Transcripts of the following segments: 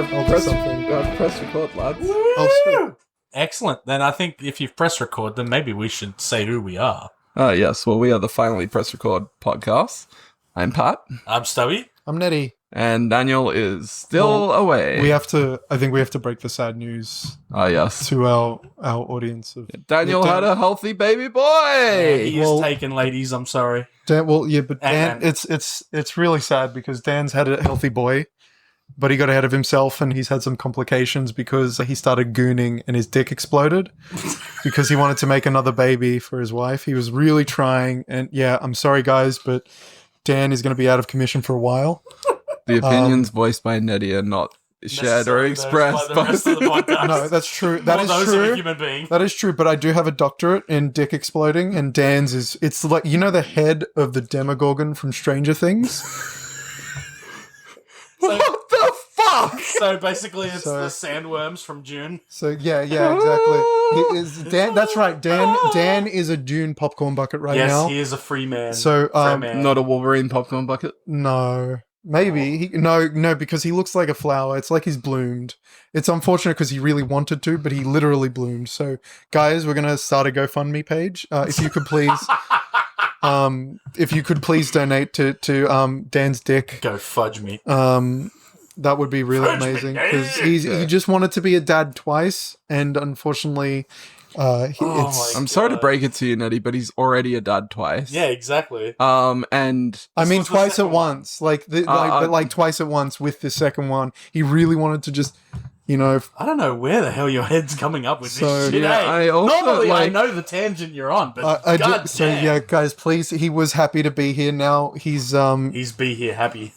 I'll do something. I've pressed record, lads. Oh, sweet. Excellent. Then I think if you've pressed record, then maybe we should say who we are. Yes, well, we are the Finally Press Record podcast. I'm Pat. I'm Stubby. I'm Nettie. And Daniel is still away. I think we have to break the sad news Yes. to our audience. Daniel had a healthy baby boy! He is taken, ladies. I'm sorry. Dan, it's really sad because Dan's had a healthy boy, but he got ahead of himself and he's had some complications because he started gooning and his dick exploded because he wanted to make another baby for his wife. He was really trying, and I'm sorry guys, but Dan is going to be out of commission for a while. The opinions voiced by Nettie are not shared or expressed by the rest of the podcast. No, that's true. That is those true. Of a human being. That is true, but I do have a doctorate in dick exploding, and Dan's it's like, you know, the head of the Demogorgon from Stranger Things? What the fuck? So basically it's the sandworms from June. So yeah, exactly. He is Dan. That's right. Dan is a Dune popcorn bucket now. Yes, he is a free man. So not a Wolverine popcorn bucket? No. Maybe. No, because he looks like a flower. It's like he's bloomed. It's unfortunate because he really wanted to, but he literally bloomed. So, guys, we're going to start a GoFundMe page. If you could please donate to Dan's dick. Go fudge me. That would be really amazing because he just wanted to be a dad twice, and unfortunately, I'm sorry to break it to you, Nettie, but he's already a dad twice. Yeah, exactly. And I mean twice at once, like twice at once with the second one. He really wanted to just, I don't know where the hell your head's coming up with this shit. Yeah, I also, normally I know the tangent you're on, but guys, please. He was happy to be here. Now he's be here happy.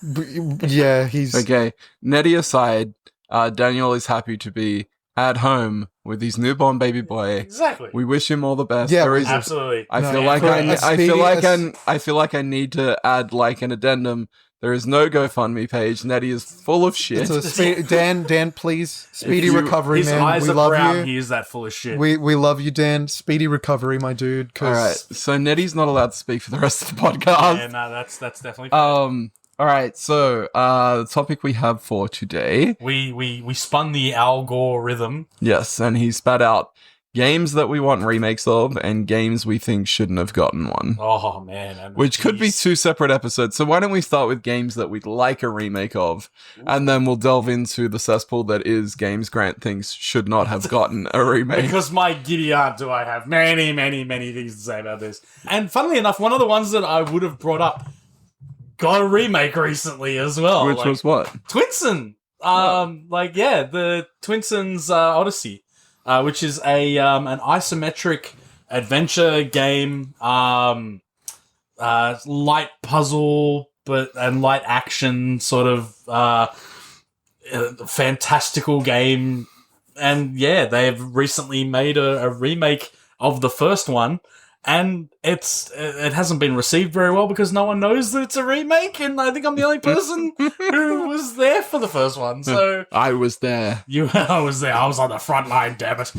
He's okay. Nettie aside, Daniel is happy to be at home with his newborn baby boy. Exactly. We wish him all the best. Yeah, absolutely. I feel like I need to add like an addendum. There is no GoFundMe page. Nettie is full of shit. Dan, please, speedy recovery, his man. Eyes we are love brown, you. He is that full of shit. We love you, Dan. Speedy recovery, my dude. All right. So Nettie's not allowed to speak for the rest of the podcast. Yeah, no, that's definitely fair. All right, so the topic we have for today... We spun the algorithm. Yes, and he spat out games that we want remakes of and games we think shouldn't have gotten one. Oh, man. Which could be two separate episodes. So why don't we start with games that we'd like a remake of, and then we'll delve into the cesspool that is games Grant thinks should not have gotten a remake. Because my giddy aunt do I have many, many, many things to say about this. And funnily enough, one of the ones that I would have brought up got a remake recently as well. Which was what? Twinsen. The Twinson's Odyssey, which is an isometric adventure game, light puzzle, and light action sort of fantastical game. And yeah, they've recently made a remake of the first one. And it hasn't been received very well because no one knows that it's a remake, and I think I'm the only person who was there for the first one. So I was there. I was there. I was on the front line. Damn it.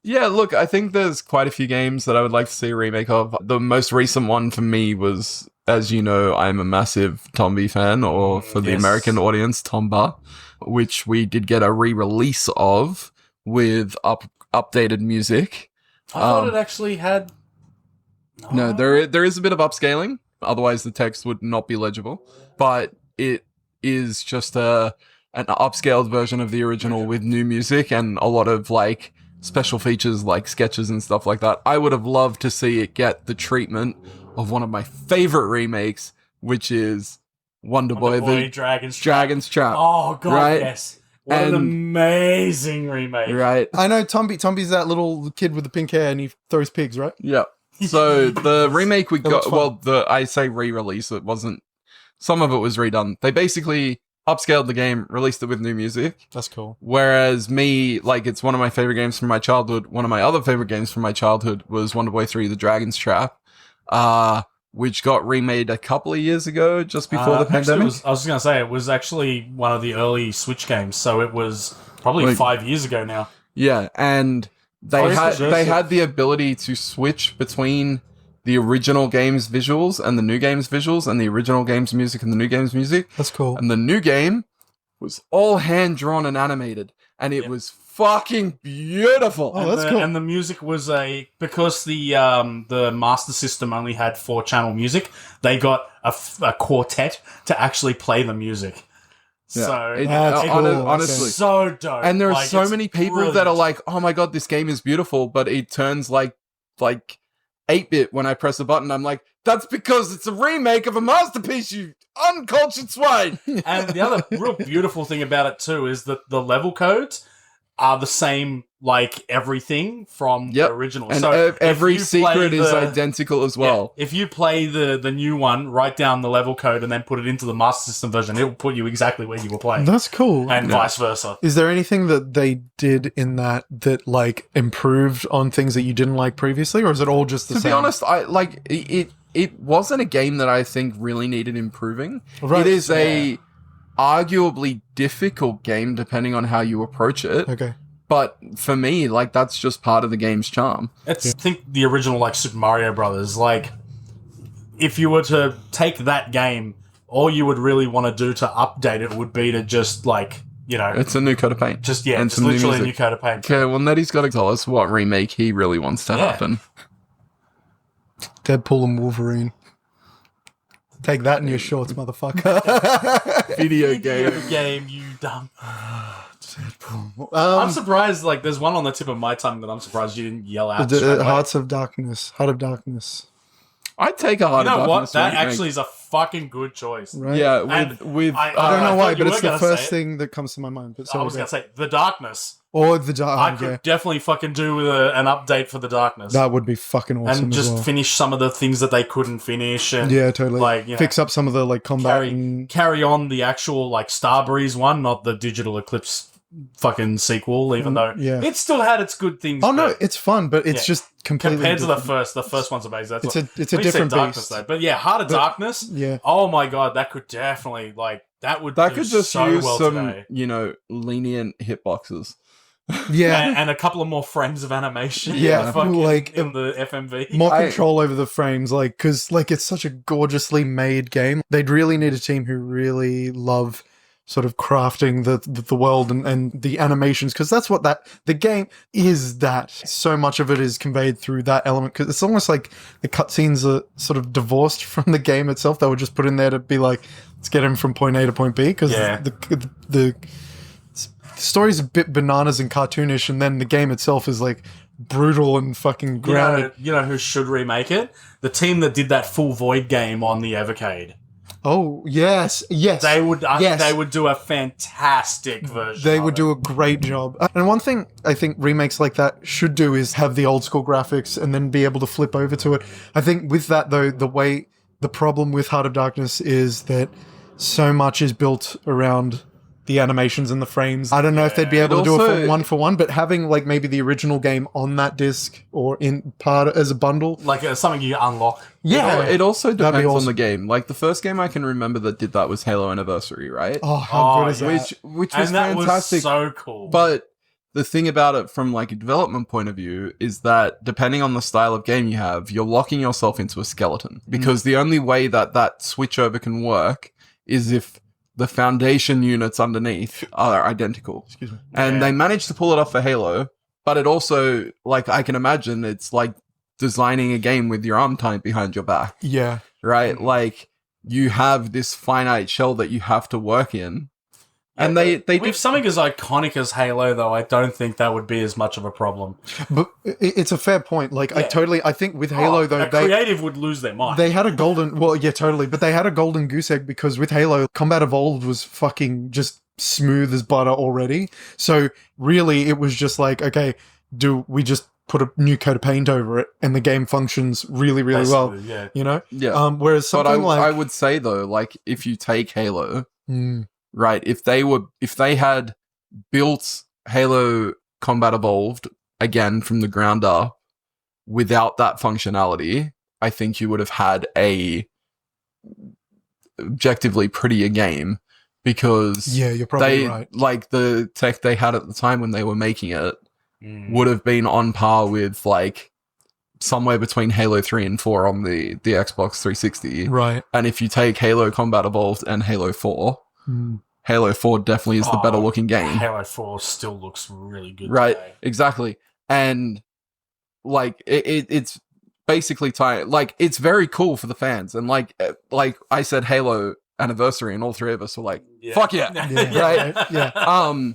Yeah, look, I think there's quite a few games that I would like to see a remake of. The most recent one for me was, as you know, I'm a massive Tomby fan, or for the American audience, Tomba, which we did get a re-release of with updated music. I thought it actually had. No, there is a bit of upscaling. Otherwise, the text would not be legible. But it is just an upscaled version of the original with new music and a lot of like special features like sketches and stuff like that. I would have loved to see it get the treatment of one of my favorite remakes, which is Wonder Boy, the Dragon's Trap. Oh god, right? Yes. What an amazing remake. Right. I know Tomby. Tomby's that little kid with the pink hair and he throws pigs, right? Yep. So the remake we got, I say re-release, it wasn't, some of it was redone. They basically upscaled the game, released it with new music. That's cool. Whereas me, like, it's one of my favorite games from my childhood. One of my other favorite games from my childhood was Wonder Boy 3, The Dragon's Trap, which got remade a couple of years ago, just before the pandemic. I was going to say, it was actually one of the early Switch games, so it was probably 5 years ago now. Yeah, and they had the ability to switch between the original game's visuals and the new game's visuals, and the original game's music and the new game's music. That's cool. And the new game was all hand drawn and animated, and it was fucking beautiful. Oh, that's cool. And the music was because the Master System only had 4-channel music. They got a quartet to actually play the music. Yeah. So honestly, so dope. And there are so many people that are like, "Oh my god, this game is beautiful," but it turns like 8-bit when I press a button. I'm like, "That's because it's a remake of a masterpiece, you uncultured swine." And the other real beautiful thing about it too is that the level codes are the same, like everything from the original. And so every secret is identical as well. Yeah, if you play the new one, write down the level code and then put it into the Master System version, it will put you exactly where you were playing. That's cool. And vice versa. Is there anything that they did in that like improved on things that you didn't like previously, or is it all just the same? To be honest, it wasn't a game that I think really needed improving. Right. It is a arguably difficult game depending on how you approach it. Okay. But for me, like, that's just part of the game's charm. I think the original, like, Super Mario Brothers, like, if you were to take that game, all you would really want to do to update it would be to just, like, you know... It's a new coat of paint. Just literally a new coat of paint. Okay, well, Nettie's got to tell us what remake he really wants to happen. Deadpool and Wolverine. Take that in your shorts, motherfucker. Video game, you dumb. Deadpool. I'm surprised, like, there's one on the tip of my tongue that I'm surprised you didn't yell out. Heart of Darkness. I'd take a Heart of Darkness. You know what? That actually is a fucking good choice. Right? Yeah, I don't know why, but it's the first thing that comes to my mind. But I was going to say, The Darkness. Or The Darkness. I could definitely fucking do with an update for The Darkness. That would be fucking awesome. And just finish some of the things that they couldn't finish. And, yeah, totally. Like, you know, fix up some of the like combat. Carry on the actual like Starbreeze one, not the Digital Eclipse fucking sequel, even though it still had its good things. Oh no, it's fun, but it's just completely compared different. to the first one's amazing. That's it's a different Darkness, beast. though. But yeah, Heart of Darkness. Yeah. Oh my god, that could definitely that could just so use well some today. Lenient hitboxes. Yeah, and a couple of more frames of animation. Yeah, like in the FMV, more control over the frames, like because like it's such a gorgeously made game. They'd really need a team who really love sort of crafting the world and the animations, because that's what the game is. That so much of it is conveyed through that element, because it's almost like the cutscenes are sort of divorced from the game itself. They were just put in there to be like, let's get him from point A to point B, because the story's a bit bananas and cartoonish, and then the game itself is like brutal and fucking grounded. You know who should remake it? The team that did that Full Void game on the Evercade. Oh, yes. They would do a fantastic version. They would do a great job. And one thing I think remakes like that should do is have the old school graphics and then be able to flip over to it. I think with that, though, the problem with Heart of Darkness is that so much is built around the animations and the frames. I don't know if they'd be able to do a full 1-for-1, but having like maybe the original game on that disc or in part as a bundle, like something you unlock. Yeah, it also depends awesome on the game. Like the first game I can remember that did that was Halo Anniversary, right? Oh, how good is that? Which was fantastic. Was so cool. But the thing about it from like a development point of view is that depending on the style of game you have, you're locking yourself into a skeleton, because the only way that switchover can work is if the foundation units underneath are identical. Excuse me. And they managed to pull it off for Halo, but it also, like, I can imagine it's like designing a game with your arm tied behind your back. Yeah. Right? Like, you have this finite shell that you have to work in. And they with something as iconic as Halo, though, I don't think that would be as much of a problem. But it's a fair point. Like, I think with Halo, though, creative would lose their mind. They had a golden, totally. But they had a golden goose egg, because with Halo, Combat Evolved was fucking just smooth as butter already. So really, it was just like, okay, do we just put a new coat of paint over it, and the game functions really, really well? Yeah. You know? Yeah. Whereas something I would say though, like if you take Halo. Right, if they had built Halo Combat Evolved again from the ground up without that functionality, I think you would have had a objectively prettier game, because you're probably right. Like the tech they had at the time when they were making it would have been on par with like somewhere between Halo 3 and 4 on the Xbox 360. Right. And if you take Halo Combat Evolved and Halo 4, Halo 4 definitely is the better looking game. Halo 4 still looks really good Right, today. exactly. And like it's basically like it's very cool for the fans. And like I said Halo anniversary and all three of us were like, fuck yeah. Right? Yeah.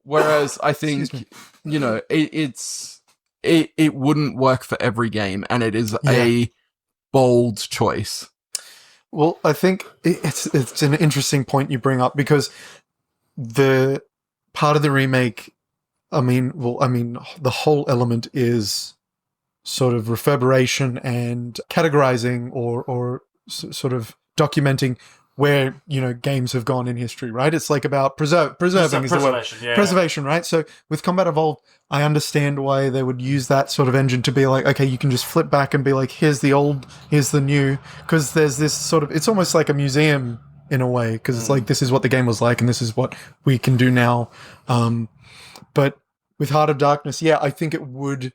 Whereas I think, you know, it wouldn't work for every game, and it is a bold choice. Well, I think it's an interesting point you bring up, because the part of the remake, the whole element is sort of reverberation and categorizing or sort of documenting where, you know, games have gone in history, right? It's like about preserving is the word. Preservation, right? So with Combat Evolved, I understand why they would use that sort of engine to be like, okay, you can just flip back and be like, here's the old, here's the new, because there's this sort of, it's almost like a museum in a way, because it's like, this is what the game was like and this is what we can do now. But with Heart of Darkness, yeah, I think it would,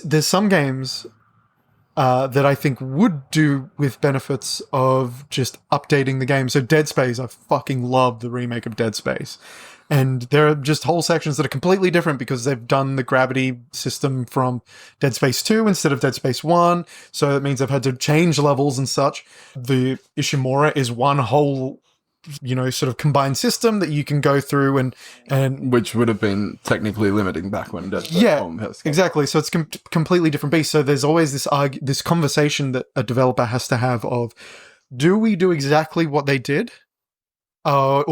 there's some games that I think would do with benefits of just updating the game. So Dead Space, I fucking love the remake of Dead Space. And there are just whole sections that are completely different because they've done the gravity system from Dead Space 2 instead of Dead Space 1. So that means they've had to change levels and such. The Ishimura is one whole, you know, sort of combined system that you can go through and which would have been technically limiting back when Dead Space 1 has come. Exactly. So it's completely different beast. So there's always this conversation that a developer has to have of, do we do exactly what they did? Dark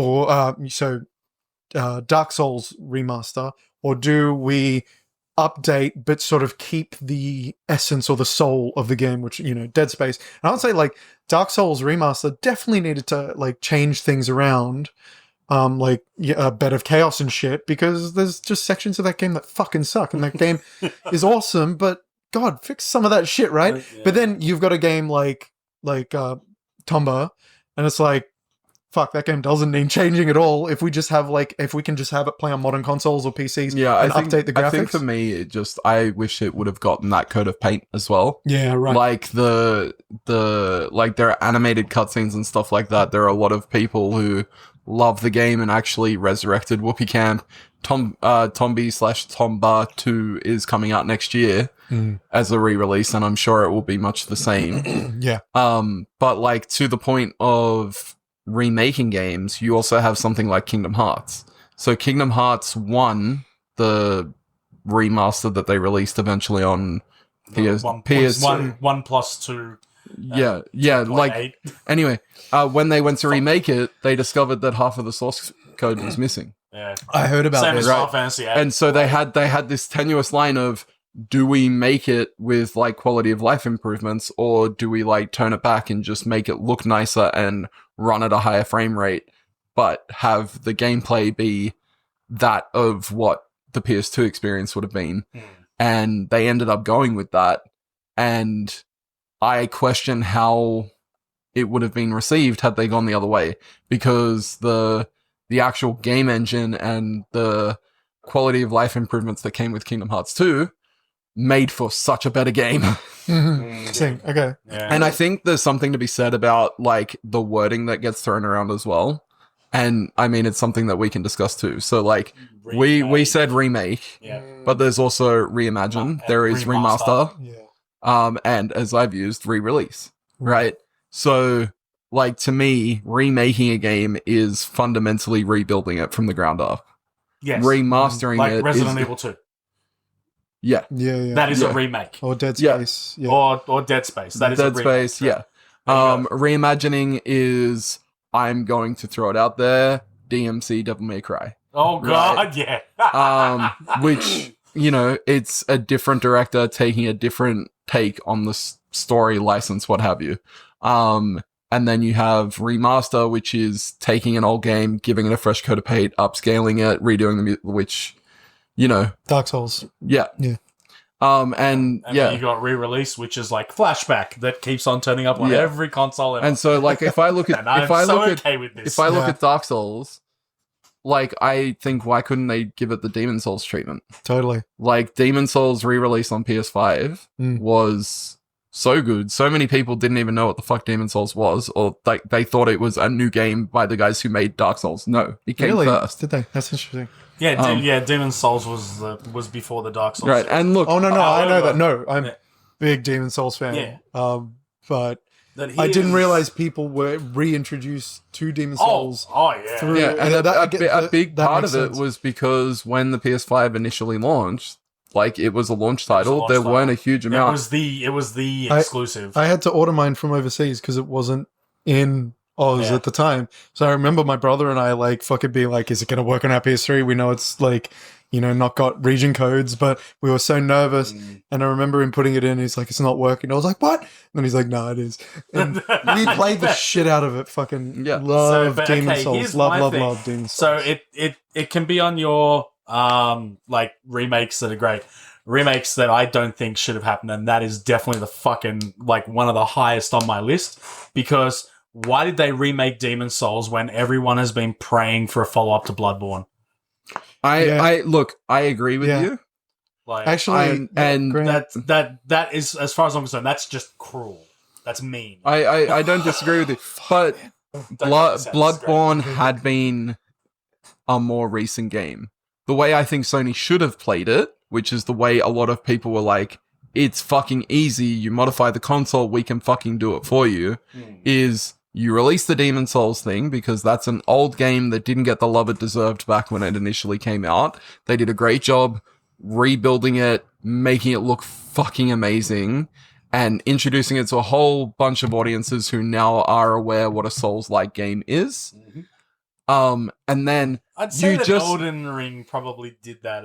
Souls remaster, or do we update but sort of keep the essence or the soul of the game, which, you know, Dead Space. And I would say like Dark Souls remaster definitely needed to like change things around, a Bed of Chaos and shit, because there's just sections of that game that fucking suck, and that game is awesome, but God, fix some of that shit, right? Yeah. But then you've got a game like Tomba, and it's like, fuck, that game doesn't need changing at all. If we can just have it play on modern consoles or PCs, and update the graphics. I think for me, I wish it would have gotten that coat of paint as well. Yeah, right. Like there are animated cutscenes and stuff like that. There are a lot of people who love the game and actually resurrected Whoopi Camp. Tombi/Tomba 2 is coming out next year as a re-release, and I'm sure it will be much the same. Yeah. But like to the point of remaking games, you also have something like Kingdom Hearts. So Kingdom Hearts 1, the remaster that they released eventually on PS... 1+2. Like, anyway, when they went to remake it, they discovered that half of the source code was missing. Yeah. I heard about Same this. as Final Fantasy VIII. And so they had this tenuous line of, do we make it with like quality of life improvements, or do we like turn it back and just make it look nicer and run at a higher frame rate, but have the gameplay be that of what the PS2 experience would have been? And they ended up going with that. And I question how it would have been received had they gone the other way, because the actual game engine and the quality of life improvements that came with Kingdom Hearts 2 made for such a better game. Okay. Yeah. And I think there's something to be said about like the wording that gets thrown around as well. And I mean, it's something that we can discuss too. So like we said remake, but there's also reimagine. There is remaster. And as I've used, re-release, right? So like to me, remaking a game is fundamentally rebuilding it from the ground up. Yes. Remastering like it Resident is Evil 2. Yeah. That is a remake. Or Dead Space. Yeah. Or Dead Space. That is Dead a remake. Space, yeah. Reimagining is, I'm going to throw it out there, DMC Devil May Cry. Oh, God, right? Yeah. Which, you know, it's a different director taking a different take on the story, license, what have you. And then you have Remaster, which is taking an old game, giving it a fresh coat of paint, upscaling it, redoing the which... You know, Dark Souls. Yeah. And then you got re-release, which is like Flashback that keeps on turning up on every console ever. And so, like, if I look at if I look at Dark Souls, like, I think, why couldn't they give it the Demon Souls treatment? Totally. Like, Demon Souls re-release on PS5 was so good. So many people didn't even know what the fuck Demon Souls was, or like they thought it was a new game by the guys who made Dark Souls. No, it came first. Did they? That's interesting. Yeah, Demon Souls was before the Dark Souls. Right, and look. Oh no, I know that. No, I'm a big Demon Souls fan. Yeah. But I didn't realize people were reintroduced to Demon Souls. Through, and a big part of it was because when the PS5 initially launched, like it was a launch title, there weren't a huge amount. It was the exclusive. I had to order mine from overseas because it wasn't in Oz at the time. So I remember my brother and I like fucking be like, "Is it going to work on our PS3?" We know it's like, you know, not got region codes, but we were so nervous. And I remember him putting it in. He's like, "It's not working." I was like, "What?" And then he's like, "No, it is." And we played the shit out of it. Fucking love Demon Souls. Love Demon Souls. So it can be on your like remakes that are great. Remakes that I don't think should have happened, and that is definitely the fucking like one of the highest on my list. Because why did they remake Demon Souls when everyone has been praying for a follow up to Bloodborne? I look, I agree with you. Like, actually, and that is, as far as I'm concerned, that's just cruel. That's mean. I don't disagree with you, but Bloodborne had been a more recent game. The way I think Sony should have played it, which is the way a lot of people were like, "It's fucking easy. You modify the console, we can fucking do it for you." Is you release the Demon Souls thing because that's an old game that didn't get the love it deserved back when it initially came out. They did a great job rebuilding it, making it look fucking amazing, and introducing it to a whole bunch of audiences who now are aware what a Souls-like game is. And then I'd say that Elden Ring probably did that.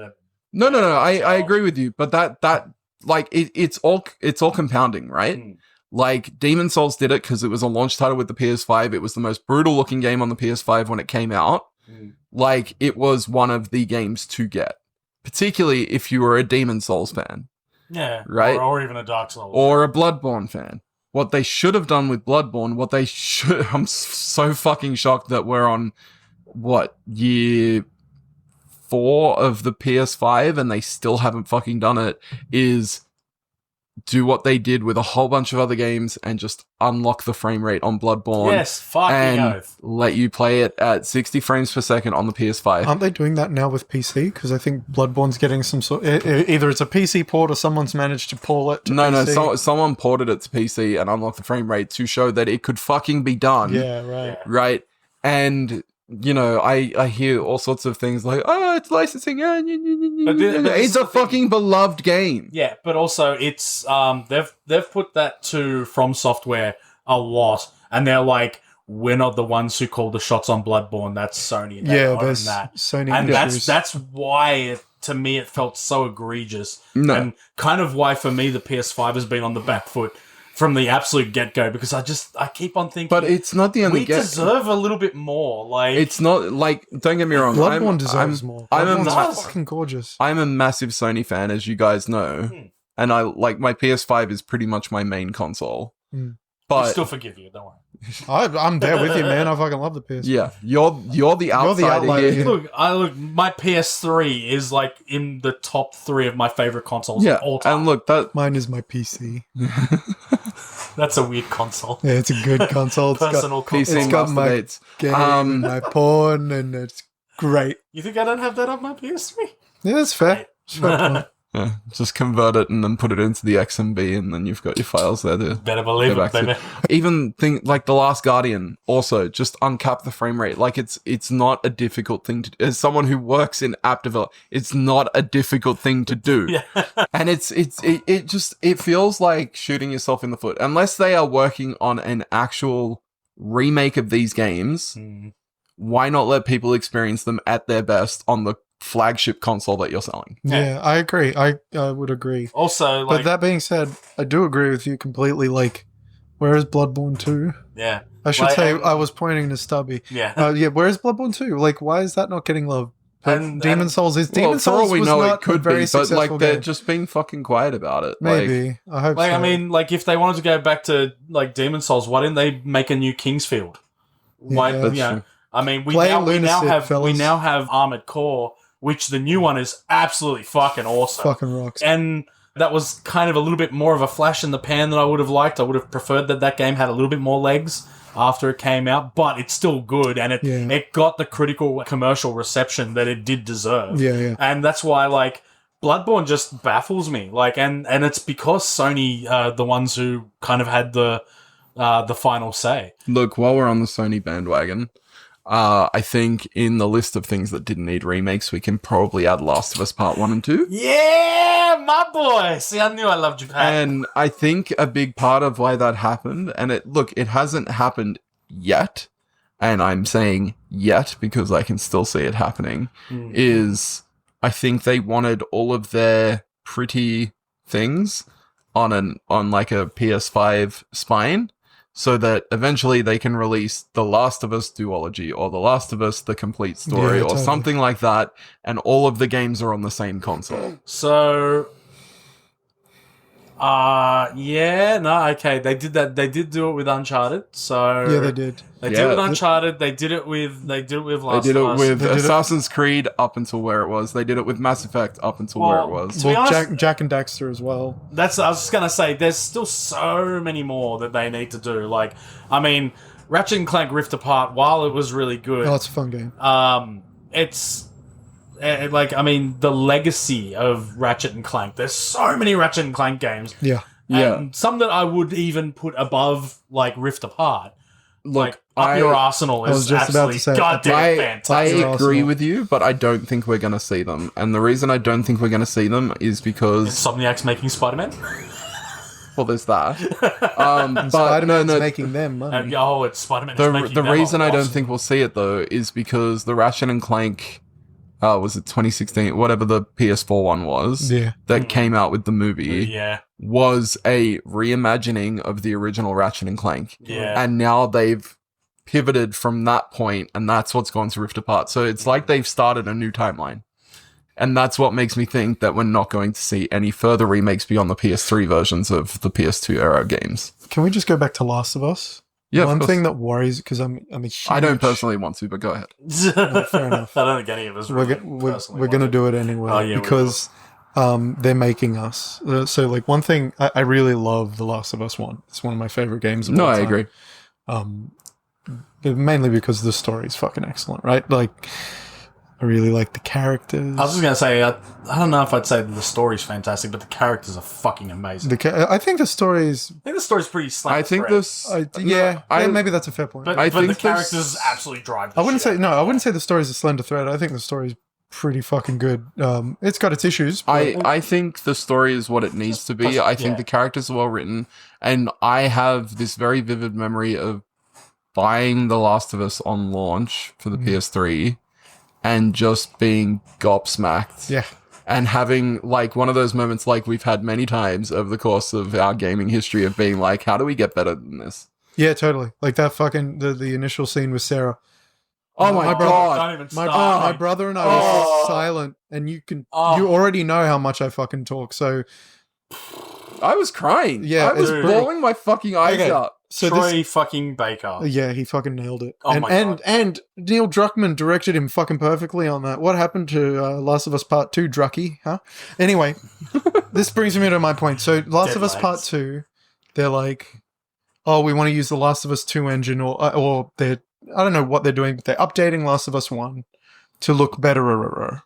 No. I agree with you, but that like it's all compounding, right? Like, Demon Souls did it because it was a launch title with the PS5. It was the most brutal looking game on the PS5 when it came out. Like, it was one of the games to get. Particularly if you were a Demon Souls fan. Yeah. Right? Or even a Dark Souls. Or a Bloodborne fan. What they should have done with Bloodborne, I'm so fucking shocked that we're on, year 4 of the PS5 and they still haven't fucking done it, is do what they did with a whole bunch of other games and just unlock the frame rate on Bloodborne. Yes, fucking oath. Let you play it at 60 frames per second on the PS5. Aren't they doing that now with PC? Because I think Bloodborne's getting some sort... Either it's a PC port or someone's managed to pull it to PC. No, someone ported it to PC and unlocked the frame rate to show that it could fucking be done. Yeah, right. Right? And... you know, I hear all sorts of things like, "Oh, it's licensing." It's a fucking beloved game. Yeah, but also it's they've put that to From Software a lot, and they're like, "We're not the ones who call the shots on Bloodborne. That's Sony." There's that. Sony, and issues. that's why to me it felt so egregious, and kind of why for me the PS5 has been on the back foot from the absolute get-go, because I keep on thinking, but it's not the only we deserve a little bit more. Like, it's not like, don't get me wrong, Bloodborne deserves more. Bloodborne's fucking gorgeous. I'm a massive Sony fan, as you guys know, and I like my PS5 is pretty much my main console. But I still forgive you, don't worry. I'm there with you, man. I fucking love the PS5. Yeah, you're the outsider here. Look, my PS3 is like in the top 3 of my favorite consoles of all time. And look, mine is my PC. That's a weird console. Yeah, it's a good console. Personal console. It's got my game, my porn, and it's great. You think I don't have that on my PS3? Yeah, that's fair. Yeah, just convert it and then put it into the XMB, and then you've got your files there. Better believe it, baby. Even thing like The Last Guardian, also just uncap the frame rate. Like it's not a difficult thing to do. As someone who works in app development, it's not a difficult thing to do. Yeah. And it feels like shooting yourself in the foot. Unless they are working on an actual remake of these games, why not let people experience them at their best on the flagship console that you're selling? Yeah, I agree. I would agree. Also, but that being said, I do agree with you completely. Like, where is Bloodborne 2? Yeah. I should say I was pointing to Stubby. Yeah. Where is Bloodborne 2? Like, why is that not getting love? Demon Souls is Demon Souls. For all we know, it could be, but like they're just being fucking quiet about it. Maybe. I hope so. I mean, like, if they wanted to go back to like Demon Souls, why didn't they make a new Kingsfield? Why? I mean, we now have Armored Core, which the new one is absolutely fucking awesome. Fucking rocks. And That was kind of a little bit more of a flash in the pan than I would have liked. I would have preferred that game had a little bit more legs after it came out, but it's still good, and it got the critical commercial reception that it did deserve. Yeah. And that's why, like, Bloodborne just baffles me. Like, and it's because Sony are the ones who kind of had the final say. Look, while we're on the Sony bandwagon, I think in the list of things that didn't need remakes, we can probably add Last of Us Part 1 and 2. Yeah, my boy! See, I knew I loved Japan. And I think a big part of why that happened, and it hasn't happened yet, and I'm saying yet because I can still see it happening, is I think they wanted all of their pretty things on like a PS5 spine, so that eventually they can release The Last of Us Duology or The Last of Us The Complete Story or something like that, and all of the games are on the same console. So, okay. They did that. They did do it with Uncharted. So Yeah, they did. They did it with Uncharted. They did it with Last of Us. They did it with Assassin's Creed up until where it was. They did it with Mass Effect up until where it was. To be honest, Jack and Daxter as well. I was just gonna say, there's still so many more that they need to do. Like, I mean, Ratchet and Clank Rift Apart, while it was really good, Oh, it's a fun game. it's like, I mean, the legacy of Ratchet and Clank. There's so many Ratchet and Clank games. Yeah. And some that I would even put above, like, Rift Apart. Look, Up Your Arsenal is absolutely goddamn fantastic. I agree with you, but I don't think we're going to see them. And the reason I don't think we're going to see them is because... Insomniac's making Spider-Man? Well, there's that. But Spider-Man's making them money. It's Spider-Man. The reason I don't think we'll see it, though, is because the Ratchet and Clank... was it 2016? Whatever the PS4 one was that came out with the movie was a reimagining of the original Ratchet and Clank. Yeah. And now they've pivoted from that point, and that's what's gone to Rift Apart. So it's like they've started a new timeline. And that's what makes me think that we're not going to see any further remakes beyond the PS3 versions of the PS2 era games. Can we just go back to Last of Us? Yeah, one thing that worries, because I'm a huge... I don't personally want to, but go ahead. Fair enough. I don't think any of us We're going to do it anyway, because they're making us. So, like, one thing, I really love The Last of Us 1. It's one of my favorite games of all time. I agree. Mainly because the story is fucking excellent, right? Like, I really like the characters. I was just going to say, I don't know if I'd say that the story's fantastic, but the characters are fucking amazing. I think the story's... pretty slick. I think this... maybe that's a fair point. But the characters absolutely drive the I wouldn't say the story's a slender thread. I think the story's pretty fucking good. It's got its issues. But... I think the story is what it needs to be. I think the characters are well written. And I have this very vivid memory of buying The Last of Us on launch for the PS3 and just being gobsmacked. Yeah. And having, like, one of those moments like we've had many times over the course of our gaming history of being like, how do we get better than this? Yeah, totally. Like that fucking, the initial scene with Sarah. Oh my God. My brother and I were silent, and you already know how much I fucking talk, so... I was crying. Yeah, I was bawling my fucking eyes out. So Troy fucking Baker. Yeah, he fucking nailed it. Oh my God. And Neil Druckmann directed him fucking perfectly on that. What happened to Last of Us Part 2, Drucky? Huh? Anyway, this brings me to my point. So Last of Us Part 2, they're like, oh, we want to use the Last of Us 2 engine, or they're, I don't know what they're doing, but they're updating Last of Us 1 to look better.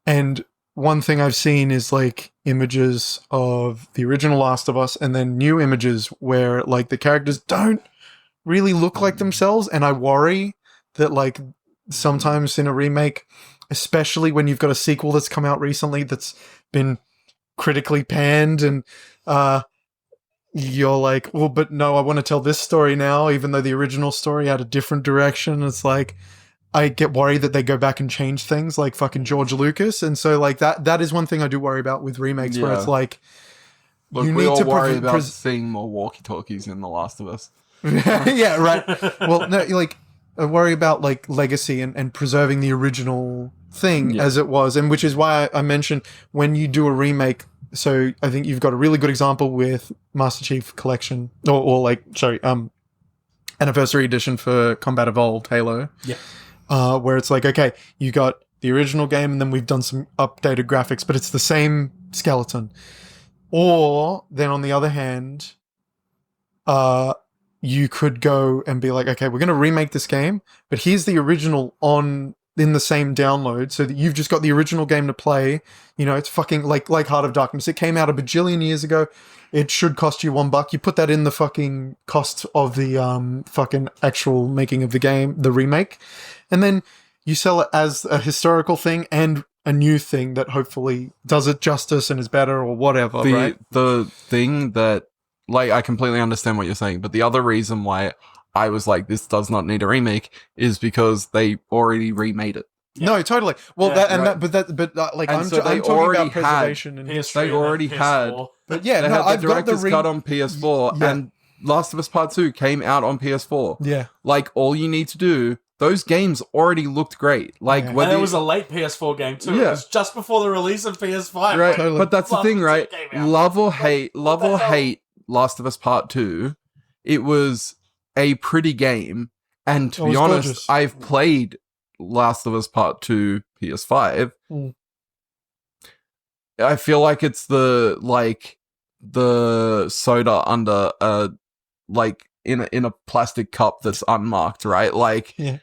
And one thing I've seen is like images of the original Last of Us and then new images where like the characters don't really look like themselves. And I worry that like sometimes in a remake, especially when you've got a sequel that's come out recently that's been critically panned and you're like, well, but no, I want to tell this story now, even though the original story had a different direction. It's like, I get worried that they go back and change things like fucking George Lucas. And so like that is one thing I do worry about with remakes where it's like, look, you need to worry about seeing more walkie-talkies in The Last of Us. Yeah, right. Well, no, like I worry about like legacy and preserving the original thing as it was. And which is why I mentioned when you do a remake. So I think you've got a really good example with Master Chief Collection Anniversary Edition for Combat Evolved Halo. Yeah. Where it's like, okay, you got the original game and then we've done some updated graphics, but it's the same skeleton. Or then on the other hand, you could go and be like, okay, we're going to remake this game, but here's the original in the same download, so that you've just got the original game to play. You know, it's fucking like Heart of Darkness. It came out a bajillion years ago. It should cost you $1. You put that in the fucking cost of the fucking actual making of the game, the remake, and then you sell it as a historical thing and a new thing that hopefully does it justice and is better or whatever, right? The thing that, like, I completely understand what you're saying, but the other reason why I was like, this does not need a remake is because they already remade it. Yeah. No, totally. Well, I'm talking about preservation and they already had. But yeah, I've got the director's cut on PS4, and Last of Us Part 2 came out on PS4. Yeah, like all you need to do. Those games already looked great. Like, and it was a late PS4 game too. Yeah. It was just before the release of PS5. Right, totally. But that's the thing, right? Love or hate Last of Us Part 2, it was a pretty game. And to be honest, gorgeous. I've played Last of Us Part 2 PS5. Mm. I feel like it's the soda under in a plastic cup that's unmarked, right? Like, yeah.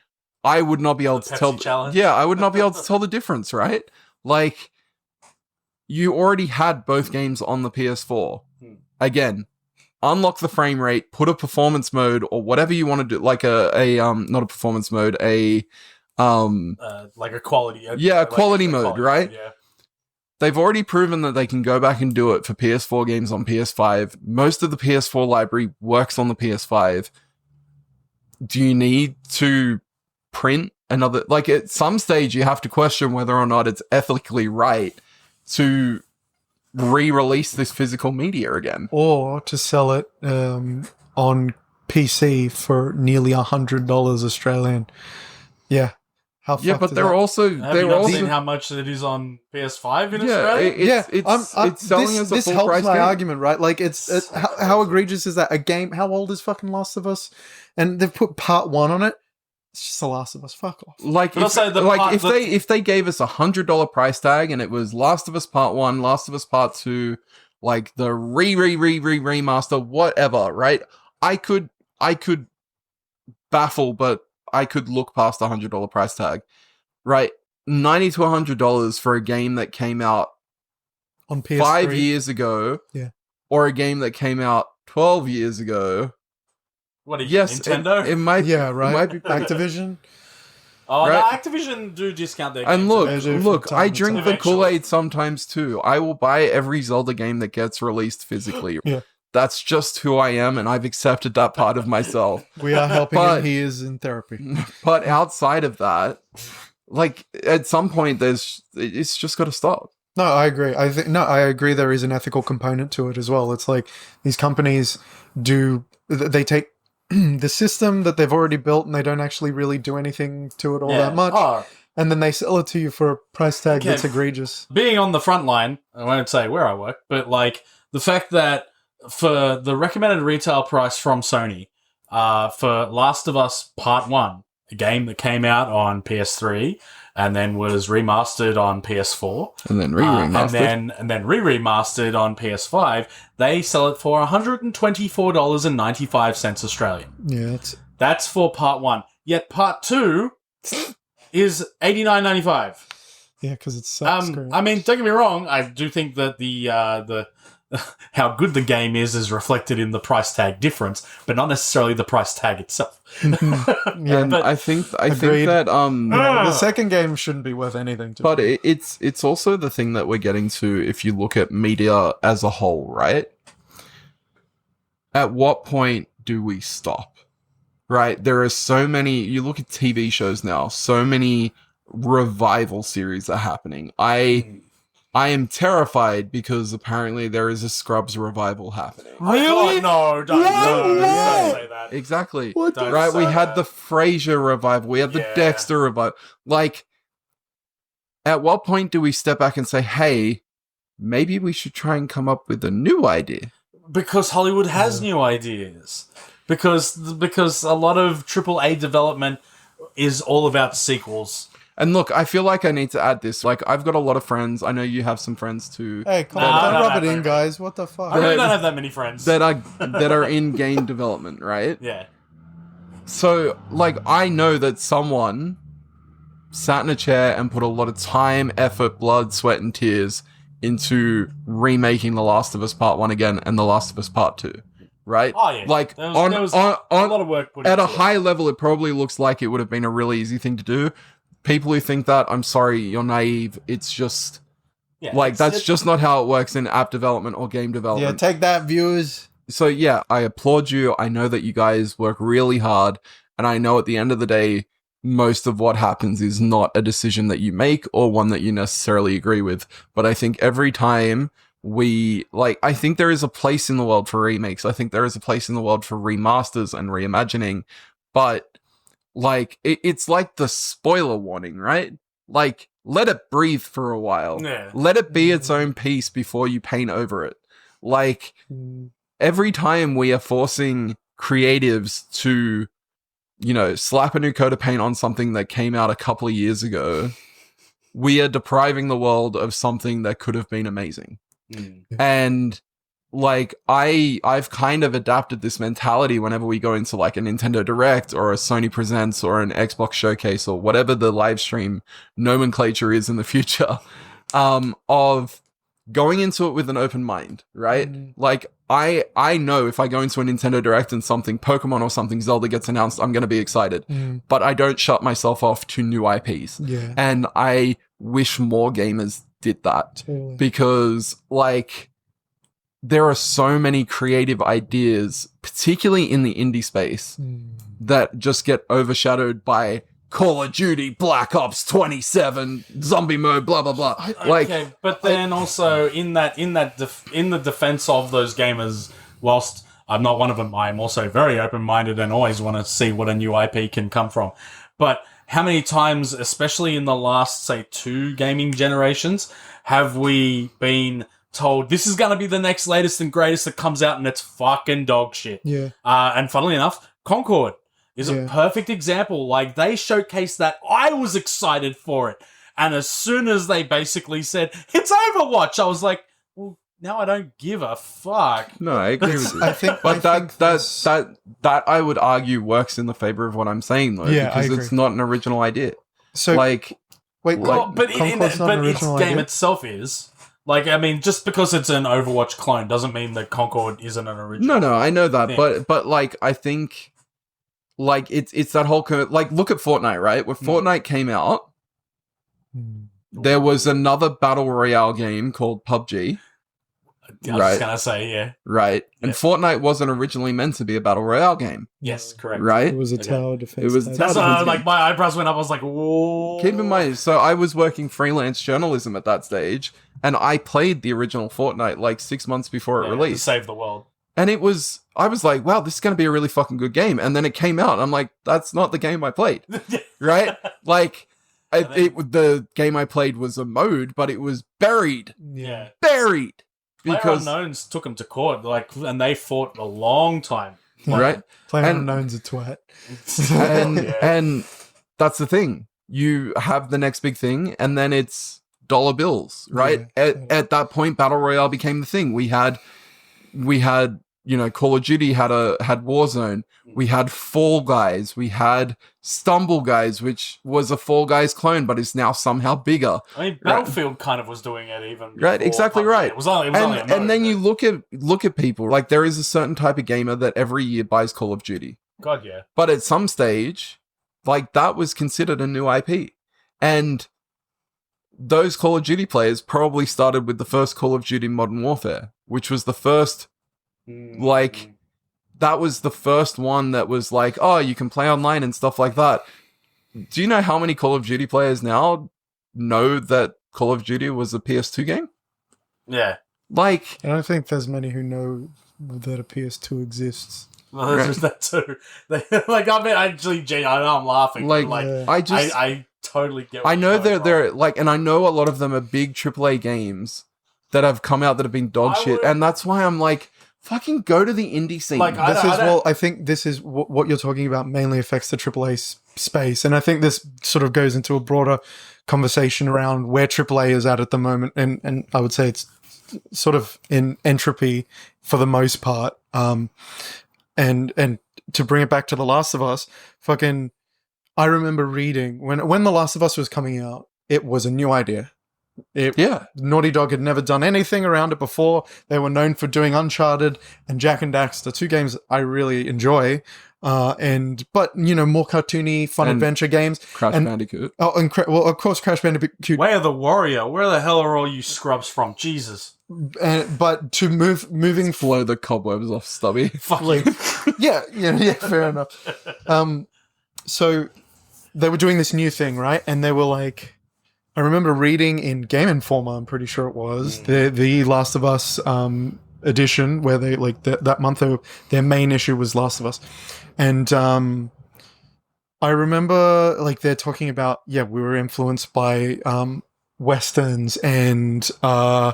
I would not be able to tell. Yeah, I would not be able to tell the difference, right? Like, you already had both games on the PS4. Again, unlock the frame rate, put a performance mode or whatever you want to do, like not a performance mode, like a quality. A quality mode, right? Yeah. They've already proven that they can go back and do it for PS4 games on PS5. Most of the PS4 library works on the PS5. Do you need to print another? Like, at some stage, you have to question whether or not it's ethically right to re-release this physical media again. Or to sell it on PC for nearly $100 Australian. Yeah. But they're also seen how much it is on PS5 in Australia. It's selling as a this full helps price my game. argument, right? Like, it's how egregious is that? A game, how old is fucking Last of Us? And they've put part 1 on it. It's just The Last of Us. Fuck off. Like, if they gave us $100 price tag and it was Last of Us Part 1, Last of Us Part 2, like the remaster, whatever, right? I could baffle, but I could look past the $100 price tag, right? $90 to $100 for a game that came out on PS3 5 years ago, or a game that came out 12 years ago. What are you, Nintendo? It might, right? It might be Activision. Oh, right? No, Activision do discount their games. And look, I drink the Kool-Aid sometimes too. I will buy every Zelda game that gets released physically. Yeah. That's just who I am, and I've accepted that part of myself. We are helping him. He is in therapy. But outside of that, like, at some point, it's just got to stop. No, I agree. I agree there is an ethical component to it as well. It's like these companies they take the system that they've already built and they don't actually really do anything to it all that much. And then they sell it to you for a price tag that's egregious. Being on the front line, I won't say where I work, but like the fact that for the recommended retail price from Sony, for Last of Us Part 1, a game that came out on PS3 and then was remastered on PS4, and then re-remastered, and then re-remastered on PS5, they sell it for $124.95 Australian. Yeah, that's for Part 1. Yet Part 2 is $89.95. Yeah, because it's screen. I mean, don't get me wrong. I do think that the how good the game is reflected in the price tag difference, but not necessarily the price tag itself. And I think that the second game shouldn't be worth anything. But it's also the thing that we're getting to if you look at media as a whole, right? At what point do we stop? Right? There are so many. You look at TV shows now. So many revival series are happening. I am terrified because apparently there is a Scrubs revival happening. Really? No, don't say that. Exactly. Right? We had the Frasier revival. We had the Dexter revival. Like, at what point do we step back and say, hey, maybe we should try and come up with a new idea? Because Hollywood has new ideas. Because a lot of AAA development is all about sequels. And look, I feel like I need to add this. Like, I've got a lot of friends. I know you have some friends too. Hey, come No, on, I don't don't rub have it in, that guys. What the fuck? I really don't have that many friends. that are in game development, right? Yeah. So, like, I know that someone sat in a chair and put a lot of time, effort, blood, sweat, and tears into remaking The Last of Us Part 1 again and The Last of Us Part 2, right? Oh, yeah. Like, there was a lot of work put at into a high level, it probably looks like it would have been a really easy thing to do. People who think that, I'm sorry, you're naive. It's just, that's just not how it works in app development or game Yeah, development. take that, viewers. So yeah, I applaud you. I know that you guys work really hard, and I know at the end of the day, most of what happens is not a decision that you make or one that you necessarily agree with. But I think every time I think there is a place in the world for remakes. I think there is a place in the world for remasters and reimagining, but like, it's like the spoiler warning, right? Like, let it breathe for a while. Yeah. Let it be its own piece before you paint over it. Like, every time we are forcing creatives to, slap a new coat of paint on something that came out a couple of years ago, we are depriving the world of something that could have been amazing. And like, I've kind of adapted this mentality whenever we go into like a Nintendo Direct or a Sony Presents or an Xbox Showcase or whatever the live stream nomenclature is in the future, of going into it with an open mind, right? Like, I know if I go into a Nintendo Direct and something Pokemon or something Zelda gets announced, I'm going to be excited, but I don't shut myself off to new IPs. Yeah. And I wish more gamers did that, because like, there are so many creative ideas, particularly in the indie space, that just get overshadowed by Call of Duty, Black Ops 27, zombie mode, blah blah blah. Okay, but then also in the defense of those gamers, whilst I'm not one of them, I'm also very open-minded and always want to see what a new IP can come from. But how many times, especially in the last, say, 2 gaming generations, have we been told this is going to be the next latest and greatest that comes out and it's fucking dog shit? Yeah. And funnily enough, Concord is a perfect example. Like, they showcased that. I was excited for it. And as soon as they basically said, it's Overwatch, I was like, well, now I don't give a fuck. No, I agree with you. I think, But that I would argue works in the favor of what I'm saying, though, Yeah, I because agree. it's not an original idea. So, Like, wait, Well, but Concord's not an its original game idea? itself is. Like, I mean, just because it's an Overwatch clone doesn't mean that Concord isn't an original. no, I know that, Yeah. but like, I think, like, it's that whole like, look at Fortnite, right? When Fortnite came out, there was another battle royale game called PUBG. I was just gonna say, yeah. Right. And Yeah. Fortnite wasn't originally meant to be a battle royale game, Yes, correct. right? It was a Okay. tower defense. It was a type. tower That's defense like, my eyebrows went up. I was like, whoa. Keep in mind, so I was working freelance journalism at that stage, and I played the original Fortnite like 6 months before it To released. save the world. And I was like, wow, this is going to be a really fucking good game. And then it came out, and I'm like, that's not the game I played, right? Like, the game I played was a mode, but it was buried. Yeah. Buried! Because, PlayerUnknown's took them to court, like, and they fought a long time. right? PlayerUnknown's a twat. And, Yeah. and that's the thing. You have the next big thing, and then it's dollar bills, right? Yeah. At that point, Battle Royale became the thing. We had, Call of Duty had Warzone. We had Fall Guys. We had Stumble Guys, which was a Fall Guys clone, but is now somehow bigger. I mean, Battlefield kind of was doing it even. Right, before exactly PUBG. right. It was only a mode, And then but- you look at people, like, there is a certain type of gamer that every year buys Call of Duty. God, yeah. But at some stage, like, that was considered a new IP. And those Call of Duty players probably started with the first Call of Duty Modern Warfare, which was the first, like, that was the first one that was like, oh, you can play online and stuff like that. Do you know how many Call of Duty players now know that Call of Duty was a PS2 game? Yeah. Like, I don't think there's many who know that a PS2 exists. Well, there's that too. Like, I mean, actually, I know I'm laughing. Like, But, like, Yeah. I totally get what I know you're coming they're from. like, and I know a lot of them are big AAA games that have come out that have been dog I shit, would- and that's why I'm like, fucking go to the indie scene. Like, I think this is what you're talking about mainly affects the AAA space. And I think this sort of goes into a broader conversation around where AAA is at the moment. And I would say it's sort of in entropy for the most part. And to bring it back to The Last of Us, I remember reading when The Last of Us was coming out, it was a new idea. Naughty Dog had never done anything around it before. They were known for doing Uncharted and Jak and Daxter, two games I really enjoy. But more cartoony, fun adventure games. Crash Bandicoot. Oh, and of course, Crash Bandicoot. Way of the Warrior. Where the hell are all you scrubs from? Jesus. But to moving blow the cobwebs off Stubby. yeah, fair enough. So they were doing this new thing, right? And they were like, I remember reading in Game Informer, I'm pretty sure it was, the Last of Us edition, where they, like, that month, their main issue was Last of Us. And I remember, like, they're talking about, we were influenced by Westerns and No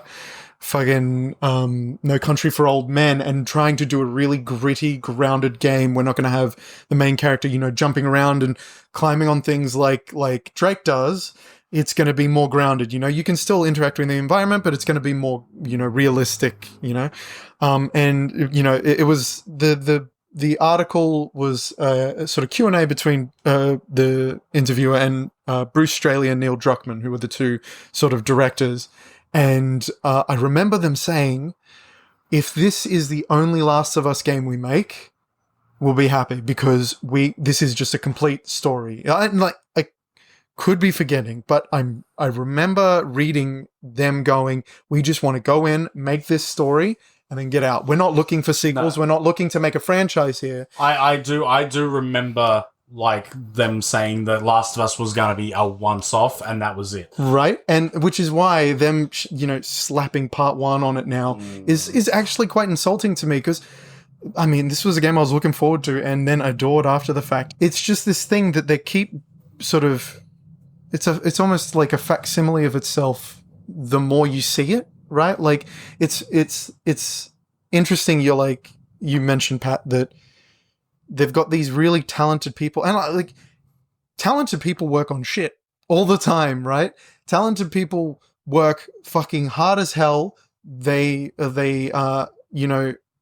Country for Old Men, and trying to do a really gritty, grounded game. We're not going to have the main character, jumping around and climbing on things like Drake does. It's going to be more grounded. You can still interact with the environment, but it's going to be more, realistic. It was the article was sort of Q&A between the interviewer and Bruce Straley and Neil Druckmann, who were the two sort of directors. And I remember them saying, if this is the only Last of Us game we make, we'll be happy, because this is just a complete story. I could be forgetting, but I remember reading them going, we just want to go in, make this story, and then get out. We're not looking for sequels. No. We're not looking to make a franchise here. I do remember, like, them saying that Last of Us was going to be a once-off, and that was it. Right, and which is why them, slapping part one on it now is actually quite insulting to me, because, I mean, this was a game I was looking forward to and then adored after the fact. It's just this thing that they keep sort of... It's almost like a facsimile of itself the more you see it, right? Like, it's interesting. You mentioned, Pat, that they've got these really talented people, and talented people work on shit all the time, right? Talented people work fucking hard as hell. They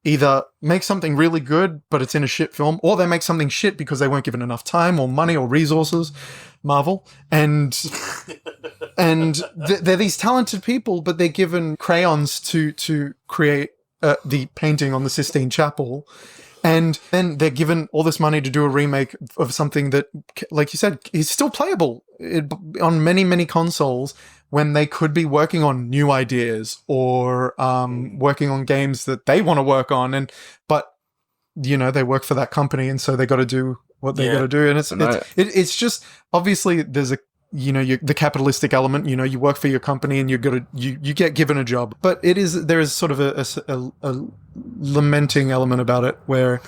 either make something really good, but it's in a shit film, or they make something shit because they weren't given enough time or money or resources. Marvel. And they're these talented people, but they're given crayons to create the painting on the Sistine Chapel. And then they're given all this money to do a remake of something that, like you said, is still playable on many, many consoles, when they could be working on new ideas or working on games that they want to work on. But they work for that company, and so they got to do what they got to do. And it's just, obviously there's the capitalistic element. You work for your company and you get given a job. But there is sort of a lamenting element about it, where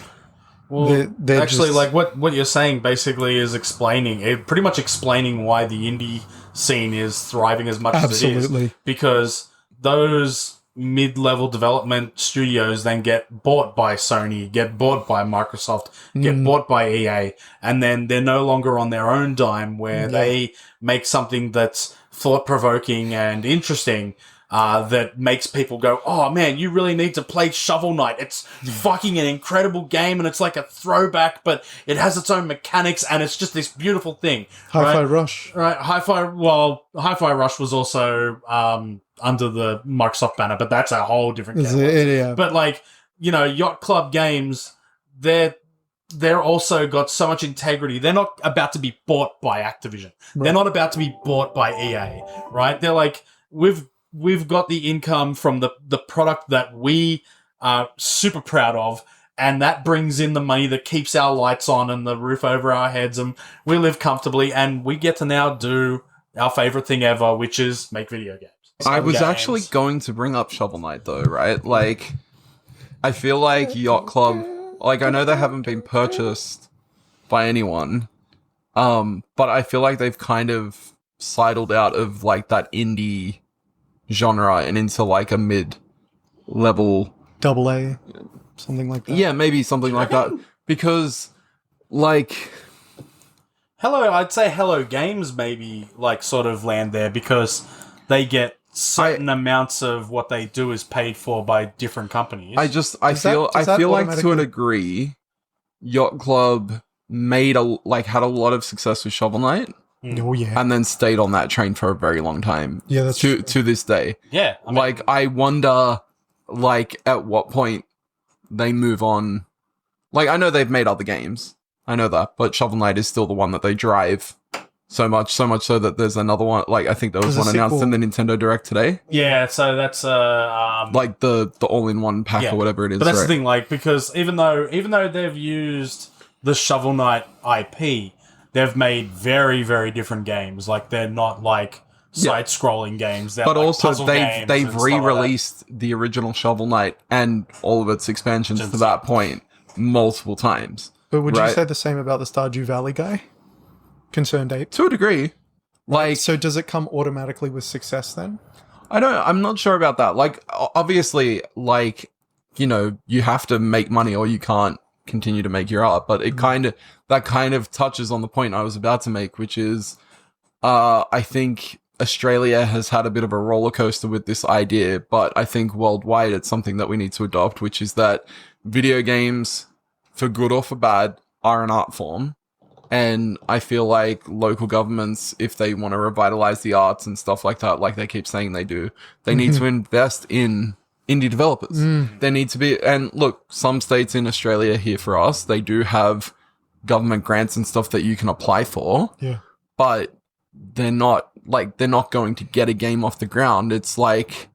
they're actually just, like what you're saying basically is pretty much explaining why the indie scene is thriving as much as it is, because those mid-level development studios then get bought by Sony, get bought by Microsoft, get bought by EA, and then they're no longer on their own dime, where they make something that's thought-provoking and interesting, that makes people go, oh man, you really need to play Shovel Knight. It's fucking an incredible game, and it's like a throwback, but it has its own mechanics, and it's just this beautiful thing. Hi-Fi Rush. Right, Hi-Fi Rush was also under the Microsoft banner, but that's a whole different game. But Yacht Club Games, they're also got so much integrity. They're not about to be bought by Activision. Right. They're not about to be bought by EA, right? They're like, we've got the income from the product that we are super proud of, and that brings in the money that keeps our lights on and the roof over our heads, and we live comfortably, and we get to now do our favorite thing ever, which is make video games. I was actually going to bring up Shovel Knight, though, right? Like, I feel like Yacht Club, I know they haven't been purchased by anyone, but I feel like they've kind of sidled out of, that indie genre and into, a mid-level double A, something like that. Yeah, maybe something like that. Because, like... I'd say Hello Games maybe, like, sort of land there because they get certain amounts of what they do is paid for by different companies. I feel like to a degree, Yacht Club had a lot of success with Shovel Knight. Oh, yeah. And then stayed on that train for a very long time. Yeah, that's true. To this day. Yeah. I wonder, at what point they move on. Like, I know they've made other games. I know that. But Shovel Knight is still the one that they drive so much so that there's another one. Like, I think there was one announced in the Nintendo Direct today. Yeah, so that's... like, the all-in-one pack or whatever it is. But that's the thing, like, because even though they've used the Shovel Knight IP... They've made very, very different games. Like, they're not, like, side-scrolling games. They're, but like, also, puzzle games they've and re-released the original Shovel Knight and all of its expansions to that point multiple times. But would you say the same about the Stardew Valley guy? Concerned Ape? To a degree. Like, so does it come automatically with success then? I'm not sure about that. Like, obviously, like, you know, you have to make money or you can't continue to make your art, but it kind of touches on the point I was about to make, which is I think Australia has had a bit of a roller coaster with this idea, but I think worldwide it's something that we need to adopt, which is that video games, for good or for bad, are an art form. And I feel like local governments, if they want to revitalize the arts and stuff like that, like they keep saying they do, they need to invest in indie developers. They need to be, and look, some states in Australia here for us, they do have government grants and stuff that you can apply for. Yeah. But they're not going to get a game off the ground. It's like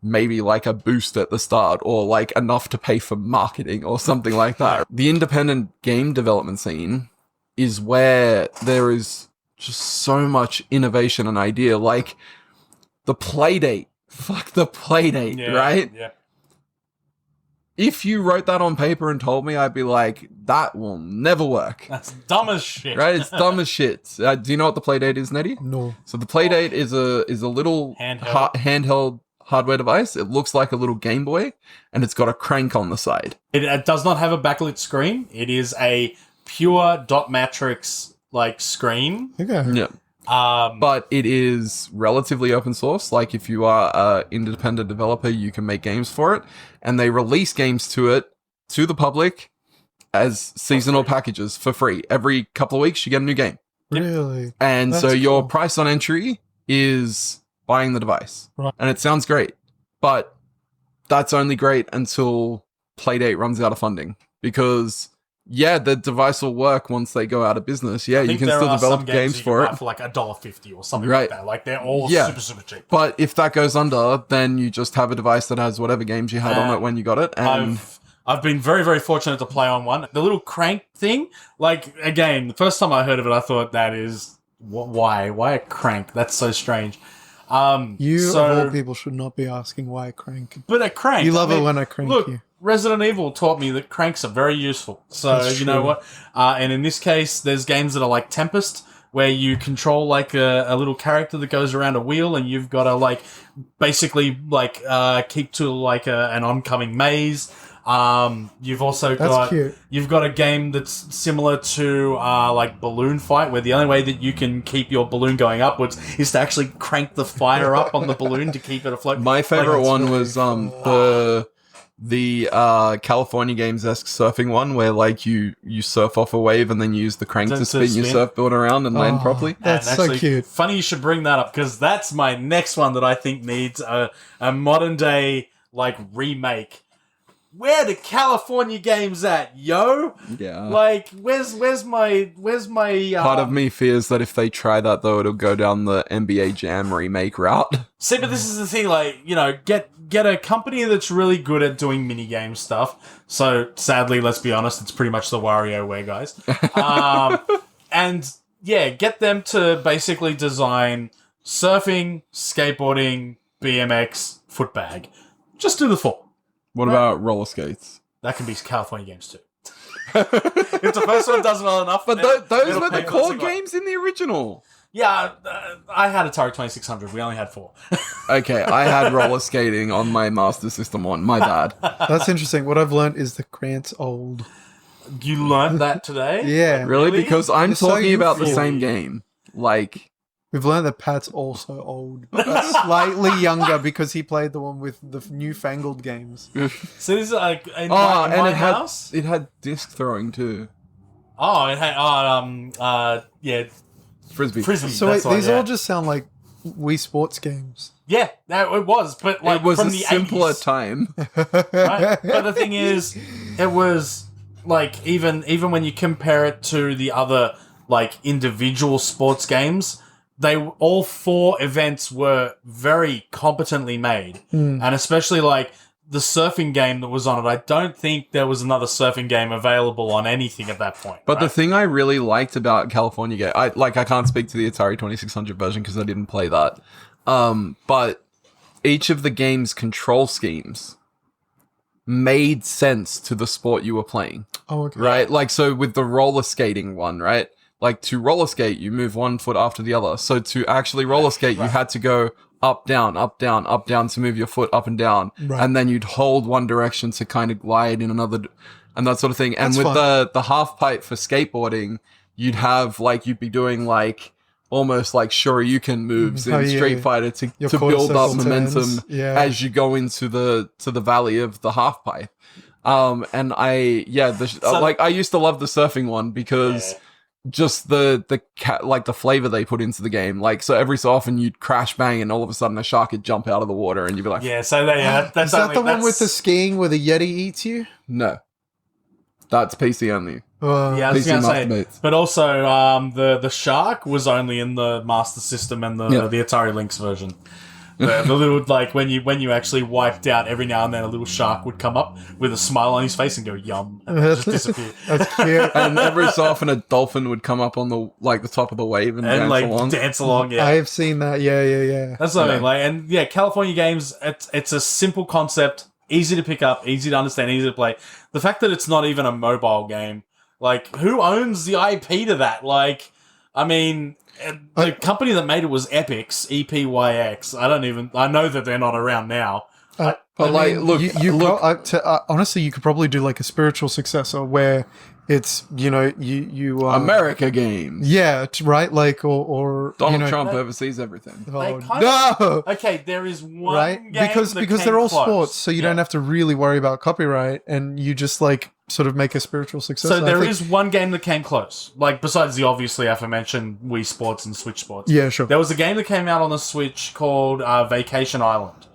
maybe like a boost at the start or like enough to pay for marketing or something like that. The independent game development scene is where there is just so much innovation and idea. Like the Playdate. Fuck the Playdate, right? Yeah. If you wrote that on paper and told me, I'd be like, that will never work. That's dumb as shit. Right? It's dumb as shit. Do you know what the Playdate is, Nettie? No. So the Playdate is a little handheld hardware device. It looks like a little Game Boy, and it's got a crank on the side. It does not have a backlit screen. It is a pure dot matrix like screen. Okay. Yeah. But it is relatively open source. Like if you are an independent developer, you can make games for it, and they release games to it to the public as seasonal packages for free. Every couple of weeks, you get a new game. Really? And That's so your cool. price on entry is buying the device. Right. And it sounds great, but that's only great until Playdate runs out of funding because yeah, the device will work once they go out of business. Yeah, you can still develop games for it. For like $1.50 or something like that. Like they're all super cheap. But if that goes under, then you just have a device that has whatever games you had on it when you got it. And I've been very, very fortunate to play on one. The little crank thing, like, again, the first time I heard of it, I thought that is, why? Why a crank? That's so strange. Of all people, should not be asking why a crank. But a crank. You love it when I crank you. Resident Evil taught me that cranks are very useful. So, That's you know what? And in this case, there's games that are like Tempest, where you control like a little character that goes around a wheel and you've got to like basically like keep to like an oncoming maze. You've also got you've got a game that's similar to like Balloon Fight, where the only way that you can keep your balloon going upwards is to actually crank the fire up on the balloon to keep it afloat. My favorite one was the California Games-esque surfing one, where like you surf off a wave and then you use the crank to spin your surfboard around and land properly. That's so cute. Funny you should bring that up, because that's my next one that I think needs a modern day like remake. Where the California Games at, yo? Yeah. Like, where's my Part of me fears that if they try that though, it'll go down the NBA Jam remake route. See, but this is the thing, like, you know, get a company that's really good at doing minigame stuff. So, sadly, let's be honest, it's pretty much the WarioWare guys. And, yeah, get them to basically design surfing, skateboarding, BMX, footbag. Just do the four. What about roller skates? That can be California Games too. If the first one does well enough, but those were the core games in the original. Yeah, I had Atari 2600. We only had 4. Okay, I had roller skating on my Master System 1. My bad. That's interesting. What I've learned is that Grant's old. You learned that today? Yeah. Really? Because I'm It's so talking about the youthful. same game. Like, We've learned that Pat's also old, but slightly younger because he played the one with the newfangled games. So this is like in and my it had house? disc throwing too. Oh, it had yeah, Frisbee. Frisbee. So wait, that's right, these yeah. all just sound like Wii Sports games. Yeah, it was, but like It was from a the simpler 80s, time. right? But the thing is, it was like even when you compare it to the other like individual sports games, all 4 events were very competently made, and especially like the surfing game that was on it. I don't think there was another surfing game available on anything at that point. But right? the thing I really liked about California Game, I can't speak to the Atari 2600 version because I didn't play that. But each of the game's control schemes made sense to the sport you were playing. Oh, okay. Right? Like, so with the roller skating one, right? Like, to roller skate, you move one foot after the other. So to actually roller skate, you had to go up, down to move your foot up and down. Right. And then you'd hold one direction to kind of glide in another, and that sort of thing. And That's with fun. the half pipe for skateboarding, you'd have, like, you'd be doing, like, almost like Shoryuken moves Oh, in yeah, Street yeah. Fighter to Your build up quarter-circle momentum turns. Yeah. as you go into the valley of the half pipe. And I used to love the surfing one because just the flavor they put into the game. Like, so every so often you'd crash bang and all of a sudden a shark would jump out of the water and you'd be like, yeah, so that's Is that only, the one that's- with the skiing where the Yeti eats you? no, that's PC only. Yeah, I was PC going to say, masturbates. but also the shark was only in the Master System and the Atari Lynx version. The little, like, when you actually wiped out, every now and then a little shark would come up with a smile on his face and go yum, and then just disappear. That's cute. And every so often a dolphin would come up on the top of the wave and And dance dance along. along, yeah. I've seen that. Yeah. That's what I mean. Like, and yeah, California Games. It's a simple concept, easy to pick up, easy to understand, easy to play. The fact that it's not even a mobile game, like, who owns the IP to that? Like, I mean, the company that made it was Epyx, EPYX. I know that they're not around now. But look, honestly, you could probably do like a spiritual successor where it's you America games. yeah, right, like or Donald Trump oversees everything. Oh, They kind no. Okay, there is one Right, game because that they're came all close. sports, so you don't have to really worry about copyright, and you just like sort of make a spiritual successor. So there is one game that came close, like besides the obviously aforementioned Wii Sports and Switch Sports. Yeah, sure. There was a game that came out on the Switch called Vacation Island.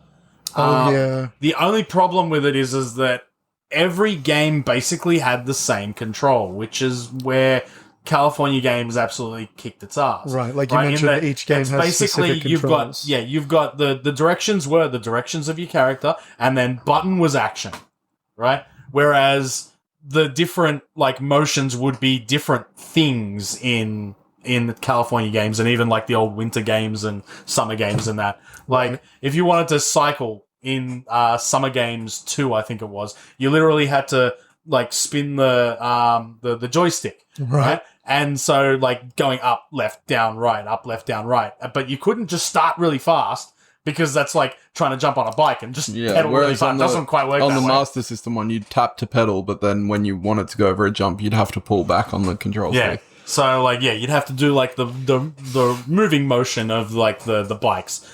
Yeah. The only problem with it is that every game basically had the same control, which is where California Games absolutely kicked its ass. Right, like you mentioned, in that each game it's has basically specific you've controls. got the directions were the directions of your character, and then button was action, right? Whereas the different like motions would be different things in California Games, and even like the old winter games and summer games and that. Like if you wanted to cycle in Summer Games 2, I think it was, you literally had to like spin the joystick, right? And so like going up, left, down, right, up, left, down, right. But you couldn't just start really fast because that's like trying to jump on a bike and just pedal really fast. It doesn't quite work on that the way. Master System one, you'd tap to pedal, but then when you wanted to go over a jump, you'd have to pull back on the control stick. So like you'd have to do like the moving motion of like the bikes.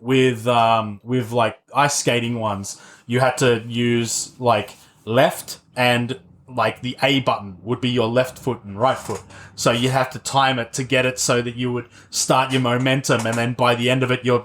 With like ice skating ones, you had to use like left, and like the A button would be your left foot and right foot. So you have to time it to get it so that you would start your momentum, and then by the end of it, you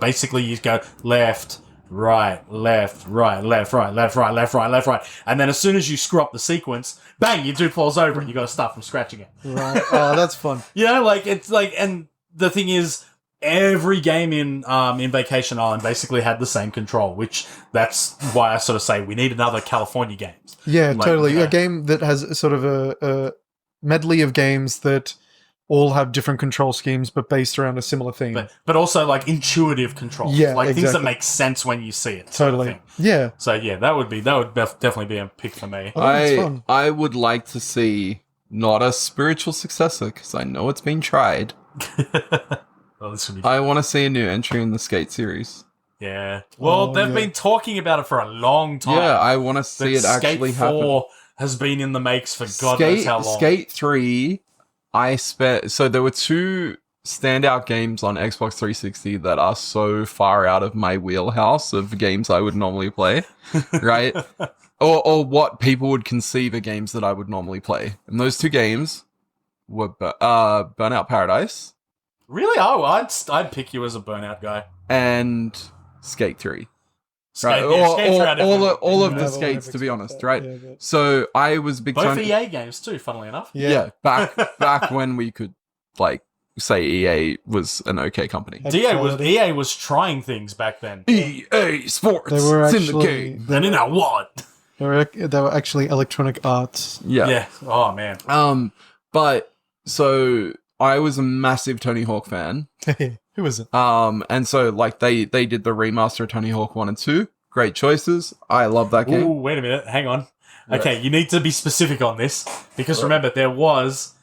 go left, right, left, right, left, right, left, right, left, right, left, right, and then as soon as you screw up the sequence, bang, your dude falls over, and you got to start from scratch again. Right. Oh, that's fun. You know, like it's like, and the thing is, every game in Vacation Island basically had the same control, which that's why I sort of say we need another California Games. Yeah, Like, totally. yeah. A game that has sort of a medley of games that all have different control schemes, but based around a similar theme. But also like intuitive controls, Yeah, like things that exactly. make sense when you see it. sort of Totally. thing. Yeah. So yeah, that would definitely be a pick for me. Oh, that's fun. I would like to see not a spiritual successor, because I know it's been tried, Oh, this would be I want to see a new entry in the Skate series. yeah. Well, they've been talking about it for a long time. Yeah, I want to see it Skate actually 4 happen. has been in the makes for God knows how long. Skate 3, so there were two standout games on Xbox 360 that are so far out of my wheelhouse of games I would normally play, right? or what people would conceive of games that I would normally play. And those two games were Burnout Paradise. Really? Oh, I'd pick you as a Burnout guy. And Skate 3. Skate, Right? yeah, Skate 3 I definitely- all of the Never skates, would've to be honest, expected right? that, yeah, but- So I was a big Both fan. EA games too, funnily enough. Yeah, back when we could like say EA was an okay company. EA was trying things back then. EA Sports They were Syndicate. Then in a what? They were actually Electronic Arts. Yeah. Oh man. But so I was a massive Tony Hawk fan. Who was it? And so like they did the remaster of Tony Hawk 1 and 2. Great choices. I love that game. Ooh, wait a minute. Hang on. Okay, you need to be specific on this because remember there was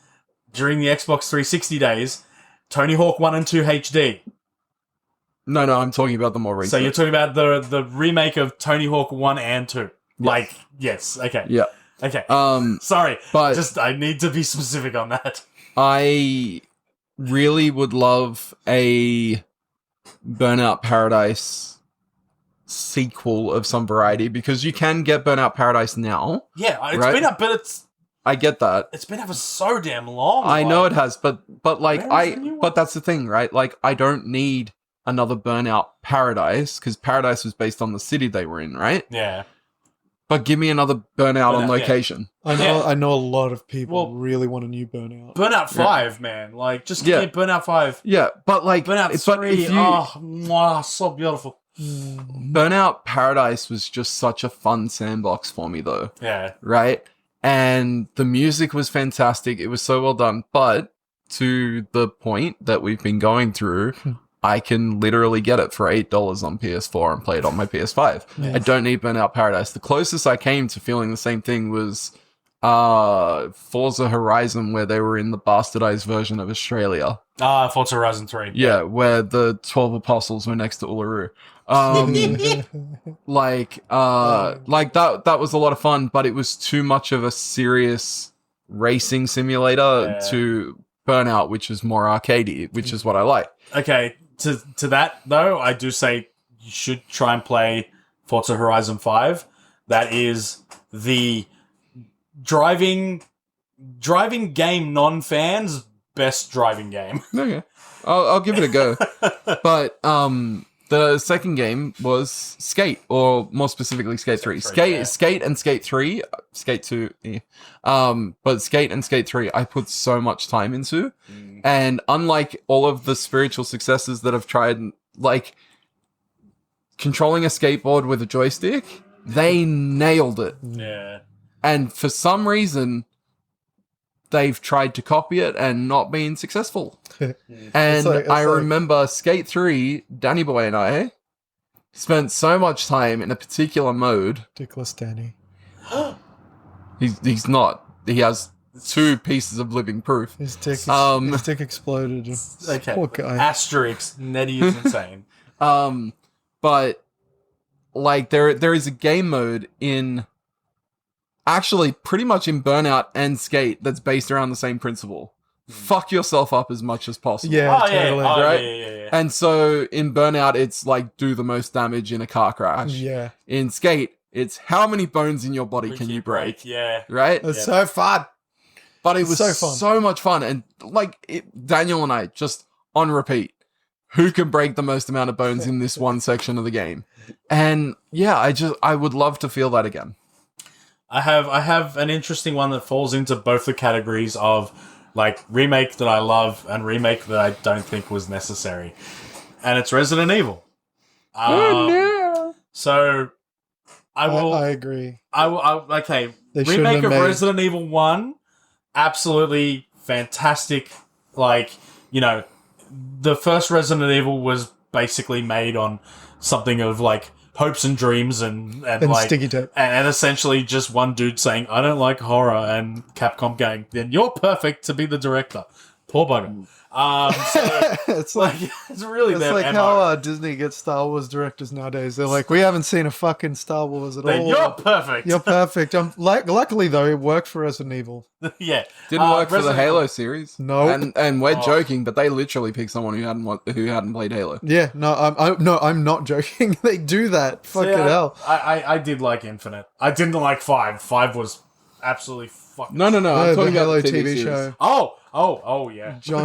during the Xbox 360 days Tony Hawk 1 and 2 HD. No, I'm talking about the more recent. So you're talking about the remake of Tony Hawk 1 and 2. Like, yes. Okay. Yeah. Okay. Sorry. but Just I need to be specific on that. I really would love a Burnout Paradise sequel of some variety because you can get Burnout Paradise now. Yeah, it's Right? been up, but I get that. it's been up for so damn long. I know it has, but like Where is the new one? but that's the thing, right? Like I don't need another Burnout Paradise because Paradise was based on the city they were in, right? Yeah. But give me another Burnout on Burnout, yeah. location. I know a lot of people Well, really want a new Burnout. Burnout 5, man. Like, just give me Burnout 5. Yeah, but like Burnout but 3, if you, mwah, so beautiful. Burnout Paradise was just such a fun sandbox for me though. Yeah. Right? And the music was fantastic. It was so well done. But to the point that we've been going through, I can literally get it for $8 on PS4 and play it on my PS5. Yeah. I don't need Burnout Paradise. The closest I came to feeling the same thing was Forza Horizon, where they were in the bastardized version of Australia. Forza Horizon 3. Yeah, where the 12 apostles were next to Uluru. Like that was a lot of fun, but it was too much of a serious racing simulator to Burnout, which is more arcadey, which is what I like. Okay, to that, though, I do say you should try and play Forza Horizon 5. That is the driving game non-fans best driving game. Okay, I'll give it a go. But the second game was Skate, or more specifically Skate 3. Skate and Skate 3, Skate 2, but Skate and Skate 3 I put so much time into. And unlike all of the spiritual successes that I've tried, like controlling a skateboard with a joystick, they nailed it. Yeah. And for some reason, they've tried to copy it and not been successful. And I remember Skate 3, Danny Boy and I spent so much time in a particular mode. Ridiculous, Danny. He's not. He has 2 pieces of living proof. His dick exploded. Okay. Poor guy. Asterisk. Nettie is insane. But like there is a game mode in actually pretty much in Burnout and Skate that's based around the same principle. Fuck yourself up as much as possible. Yeah, totally. Right? Yeah. And so in Burnout, it's like do the most damage in a car crash. Yeah. In Skate, it's how many bones in your body can you break? Yeah. Right? It's so fun. But it was so fun. so much fun. And like Daniel and I just on repeat, who can break the most amount of bones in this one section of the game? And yeah, I would love to feel that again. I have an interesting one that falls into both the categories of like remake that I love and remake that I don't think was necessary. And it's Resident Evil. So I agree. Okay. They shouldn't Remake have of made- Resident Evil 1, absolutely fantastic. Like, you know, the first Resident Evil was basically made on something of like hopes and dreams and like sticky tape. and essentially just one dude saying I don't like horror and Capcom going then you're perfect to be the director. Poor bugger. So, It's like it's really it's their like MO. how Disney gets Star Wars directors nowadays. They're like, we haven't seen a fucking Star Wars at all. You're perfect. You're perfect. Luckily though, it worked for Resident Evil. Yeah. Didn't work for the Resident Halo Evil- series. No. And we're joking, but they literally picked someone who hadn't played Halo. Yeah, I'm not joking. They do that. Fucking hell. I did like Infinite. I didn't like 5. 5 was absolutely fucking... No. I'm the talking Halo about the TV series. show. Oh, yeah. John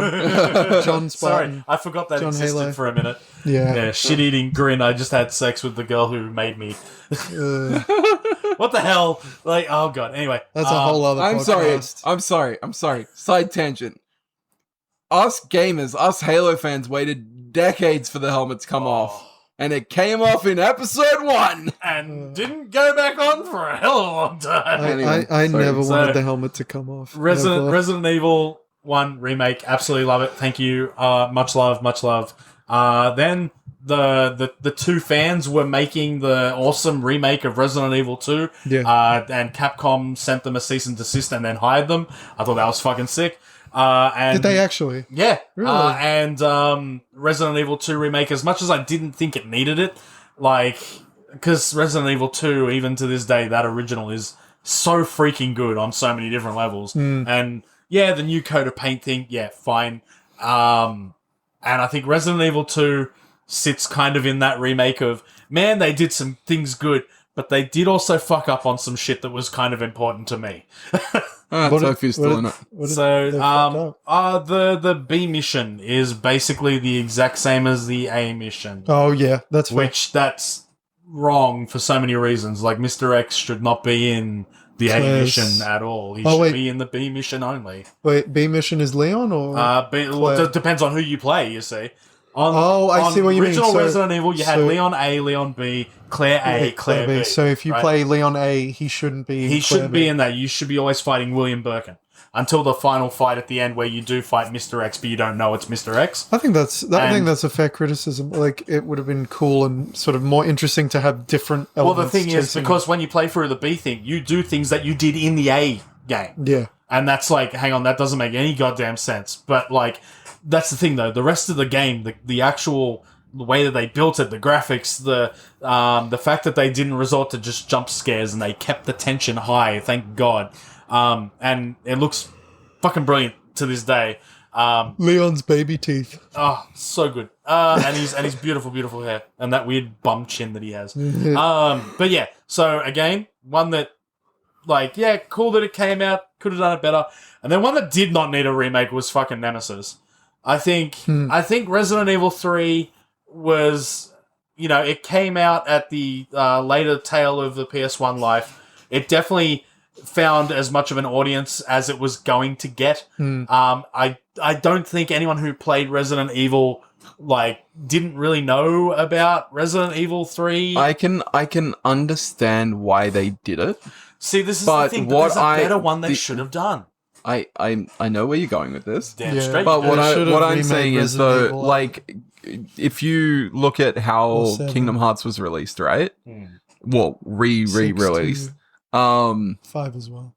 Spartan. Sorry, I forgot that John existed Halo. for a minute. Yeah. Yeah, shit-eating grin. I just had sex with the girl who made me. What the hell? Like, oh god. Anyway, That's a whole other podcast. I'm sorry. Side tangent. Us gamers, us Halo fans waited decades for the helmet to come off. And it came off in episode 1. And didn't go back on for a hell of a long time. Anyway, I sorry. never So- wanted the helmet to come off. Never. Resident Evil 1 remake, absolutely love it. Thank you. Much love, much love. Then the two fans were making the awesome remake of Resident Evil 2. Yeah. And Capcom sent them a cease and desist and then hired them. I thought that was fucking sick. And Did they actually? Yeah. Really? And Resident Evil 2 remake, as much as I didn't think it needed it, like, because Resident Evil 2, even to this day, that original is so freaking good on so many different levels. And yeah, the new coat of paint thing, yeah, fine. And I think Resident Evil 2 sits kind of in that remake of, man, they did some things good, but they did also fuck up on some shit that was kind of important to me. Sophie's still in it. So, the B mission is basically the exact same as the A mission. Oh yeah, that's fair. Which that's wrong for so many reasons. Like Mr. X should not be in the A mission at all. He should be in the B mission only. Wait, B mission is Leon or? It depends on who you play. You see. I see what you mean. Original So- Resident Evil, you had Leon A, Leon B, Claire A, Claire B. So if you right? play Leon A, he shouldn't be. He Claire shouldn't B. be in that. You should be always fighting William Birkin until the final fight at the end, where you do fight Mr. X, but you don't know it's Mr. X. I think that's a fair criticism. Like, it would have been cool and sort of more interesting to have different Well, elements. the thing is, chasing- because when you play through the B thing, you do things that you did in the A game. Yeah. And that's like, hang on, that doesn't make any goddamn sense. But, like, that's the thing, though. The rest of the game, the actual the way that they built it, the graphics, the fact that they didn't resort to just jump scares and they kept the tension high, thank God. And it looks fucking brilliant to this day. Leon's baby teeth. Oh, so good. And his beautiful, beautiful hair and that weird bum chin that he has. But yeah, so again, one that, like, yeah, cool that it came out, could have done it better. And then one that did not need a remake was fucking Nemesis. I think Resident Evil 3 was, you know, it came out at the later tail of the PS1 life. It definitely found as much of an audience as it was going to get. I don't think anyone who played Resident Evil like didn't really know about Resident Evil 3. I can understand why they did it. See, this is But the thing. what There's a better one they the- should have done. I know where you're going with this. Damn Yeah. straight. But you what did. should have I'm remade saying is Resident though, Evil. like, if you look at how Or 7. Kingdom Hearts was released, right? Well, 6 re-released. to 5 as well.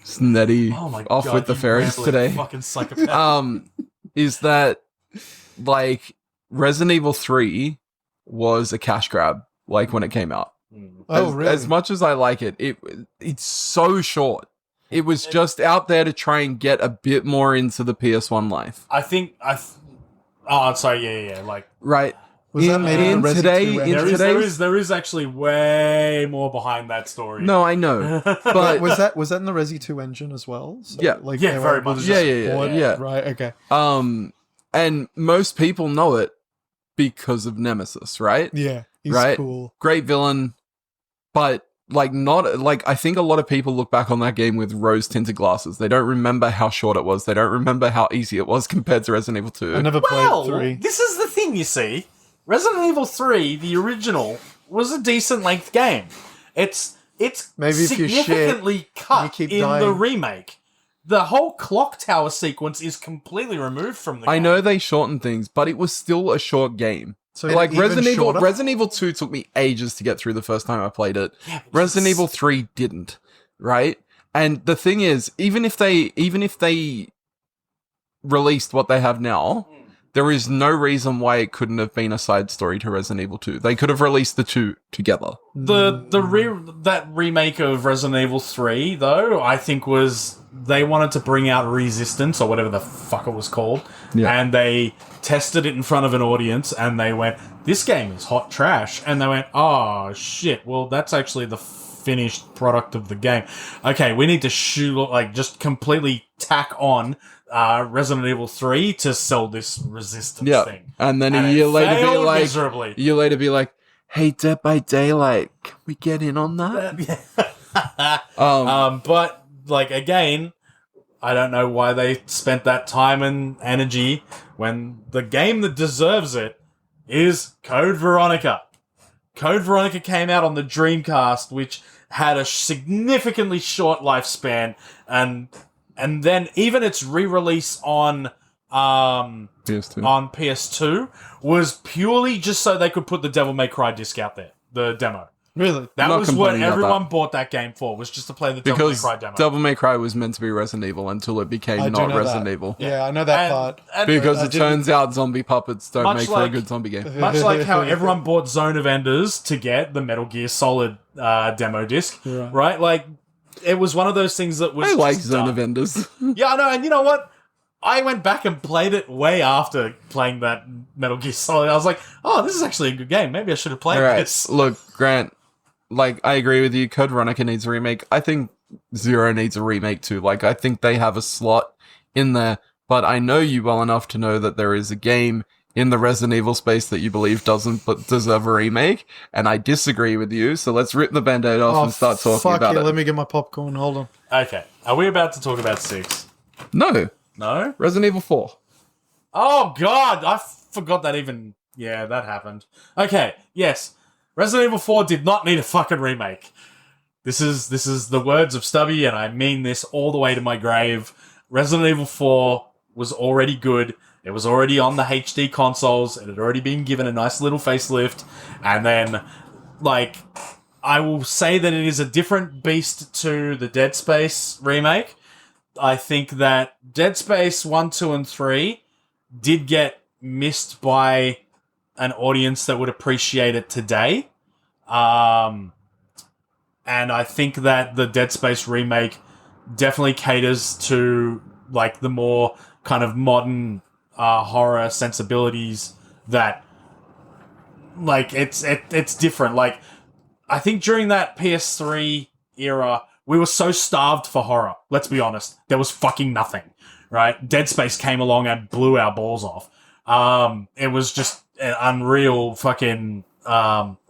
It's Nettie Oh my off God, with the you fairies rambling today. Fucking psychopath. Is that, like, Resident Evil 3 was a cash grab, like, when it came out. Oh, really? As much as I like it, it's so short. It was just out there to try and get a bit more into the PS1 life. I think oh, sorry, yeah, like Right. Was that made in the Resi 2 engine? there is actually way more behind that story. No, I know. But was that in the Resi 2 engine as well? So, Yeah. like Yeah, they were very able to much. just Yeah. port- Yeah. Right. Okay. And most people know it because of Nemesis, right? Yeah. He's Right. cool. Great villain, but like not like I think a lot of people look back on that game with rose tinted glasses. They don't remember how short it was. They don't remember how easy it was compared to Resident Evil 2. I never Well, played 3. this is the thing, you see. Resident Evil 3, the original, was a decent length game. It's Maybe if you shit, significantly cut you keep in dying. the remake. The whole clock tower sequence is completely removed from the game. I know they shortened things, but it was still a short game. So Like even Resident shorter? Evil 2 took me ages to get through the first time I played it. Resident Evil 3 didn't, right? And the thing is, even if they released what they have now, there is no reason why it couldn't have been a side story to Resident Evil 2. They could have released the two together. That remake of Resident Evil 3, though, I think they wanted to bring out Resistance, or whatever the fuck it was called, and they tested it in front of an audience, and they went, this game is hot trash. And they went, oh, shit, well, that's actually the finished product of the game. Okay, we need to just completely tack on Resident Evil 3 to sell this Resistance thing. And then a year later be like, hey, Dead by Daylight, can we get in on that? But, like, again, I don't know why they spent that time and energy when the game that deserves it is Code Veronica. Code Veronica came out on the Dreamcast, which had a significantly short lifespan, and then even its re-release on PS2 was purely just so they could put the Devil May Cry disc out there, the demo. Really? That was what everyone bought that game for, was just to play the Devil May Cry demo. Devil May Cry was meant to be Resident Evil until it became not Resident Evil. Yeah, I know that part. Because it turns out zombie puppets don't make for a good zombie game. Much like how everyone bought Zone of Enders to get the Metal Gear Solid demo disc, right? Like, it was one of those things that was I like Zone of Enders. Yeah, I know, and you know what? I went back and played it way after playing that Metal Gear Solid. I was like, oh, this is actually a good game. Maybe I should have played this. Look, Grant, like, I agree with you. Code Veronica needs a remake. I think Zero needs a remake too. Like, I think they have a slot in there, but I know you well enough to know that there is a game in the Resident Evil space that you believe doesn't deserve a remake, and I disagree with you, so let's rip the Band-Aid off and start talking about it. Let me get my popcorn. Hold on. Okay. Are we about to talk about 6? No. No? Resident Evil 4. Oh, God! I forgot that even... Yeah, that happened. Okay, yes. Resident Evil 4 did not need a fucking remake. This is the words of Stubby, and I mean this all the way to my grave. Resident Evil 4 was already good. It was already on the HD consoles. It had already been given a nice little facelift. And then, like, I will say that it is a different beast to the Dead Space remake. I think that Dead Space 1, 2, and 3 did get missed by an audience that would appreciate it today. And I think that the Dead Space remake definitely caters to, like, the more kind of modern horror sensibilities that, like, it's different. Like, I think during that PS3 era, we were so starved for horror. Let's be honest. There was fucking nothing, right? Dead Space came along and blew our balls off. It was just an unreal fucking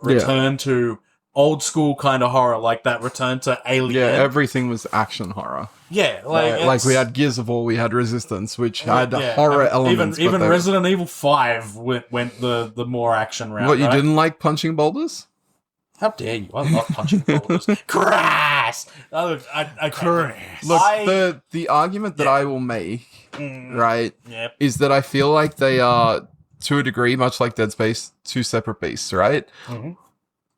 return to old school kind of horror, like that return to Alien. Yeah, everything was action horror. Yeah, like we had Gears of War, we had Resistance, which had horror elements. Even Resident Evil 5 went the more action route. What, you didn't like punching boulders? How dare you? I love punching boulders. Crass! Look, the argument that I will make, right, is that I feel like they are, to a degree, much like Dead Space, two separate beasts, right? Mm-hmm.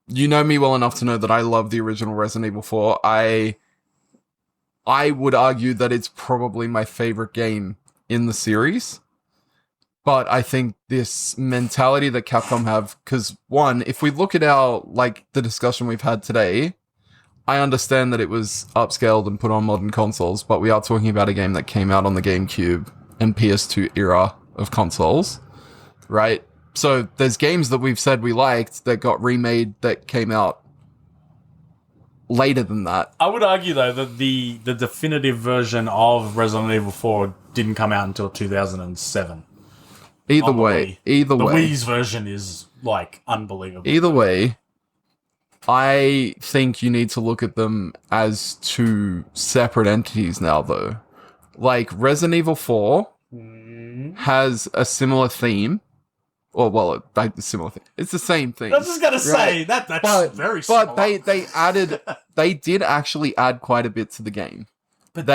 You know me well enough to know that I love the original Resident Evil 4. I would argue that it's probably my favorite game in the series. But I think this mentality that Capcom have, because one, if we look at the discussion we've had today, I understand that it was upscaled and put on modern consoles, but we are talking about a game that came out on the GameCube and PS2 era of consoles, right? So there's games that we've said we liked that got remade that came out later than that. I would argue, though, that the definitive version of Resident Evil 4 didn't come out until 2007. Either way. The Wii's version is, like, unbelievable. Either way, I think you need to look at them as two separate entities now, though. Like, Resident Evil 4 has a similar theme. Well, a similar thing. It's the same thing. I was just gonna say that's very similar. But they did actually add quite a bit to the game. But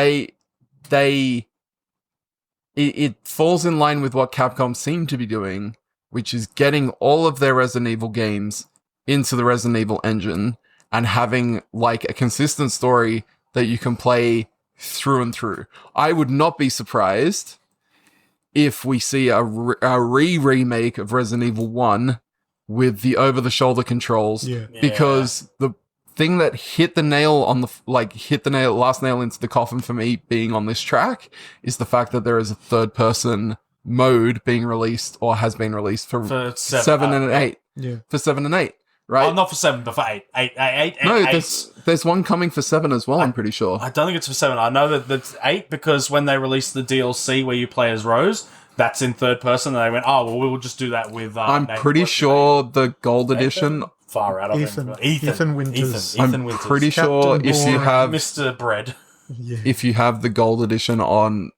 it falls in line with what Capcom seemed to be doing, which is getting all of their Resident Evil games into the Resident Evil engine and having, like, a consistent story that you can play through and through. I would not be surprised if we see a remake of Resident Evil 1 with the over-the-shoulder controls, because the thing that hit the last nail into the coffin for me being on this track is the fact that there is a third-person mode being released or has been released for 7 and 8. Yeah. For 7 and 8, right? Oh, not for 7, but for 8. 8. No, there's one coming for 7 as well, I'm pretty sure. I don't think it's for 7. I know that that's 8 because when they released the DLC where you play as Rose, that's in third person, and they went, oh, well, we'll just do that with... I'm pretty sure the gold edition... Far out of Ethan Winters. Ethan I'm Winters. pretty sure Captain if you Bourne. have... Mr. Bread. Yeah. If you have the gold edition on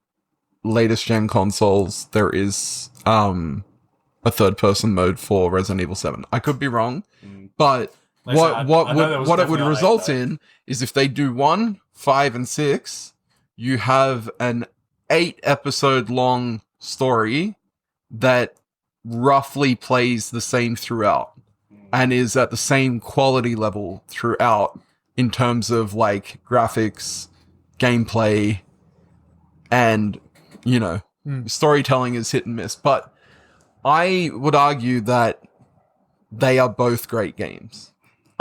latest gen consoles, there is a third person mode for Resident Evil 7. I could be wrong, but what it would result in is if they do 1, 5, and 6, you have an 8-episode long story that roughly plays the same throughout and is at the same quality level throughout in terms of like graphics, gameplay, and storytelling is hit and miss. But I would argue that they are both great games.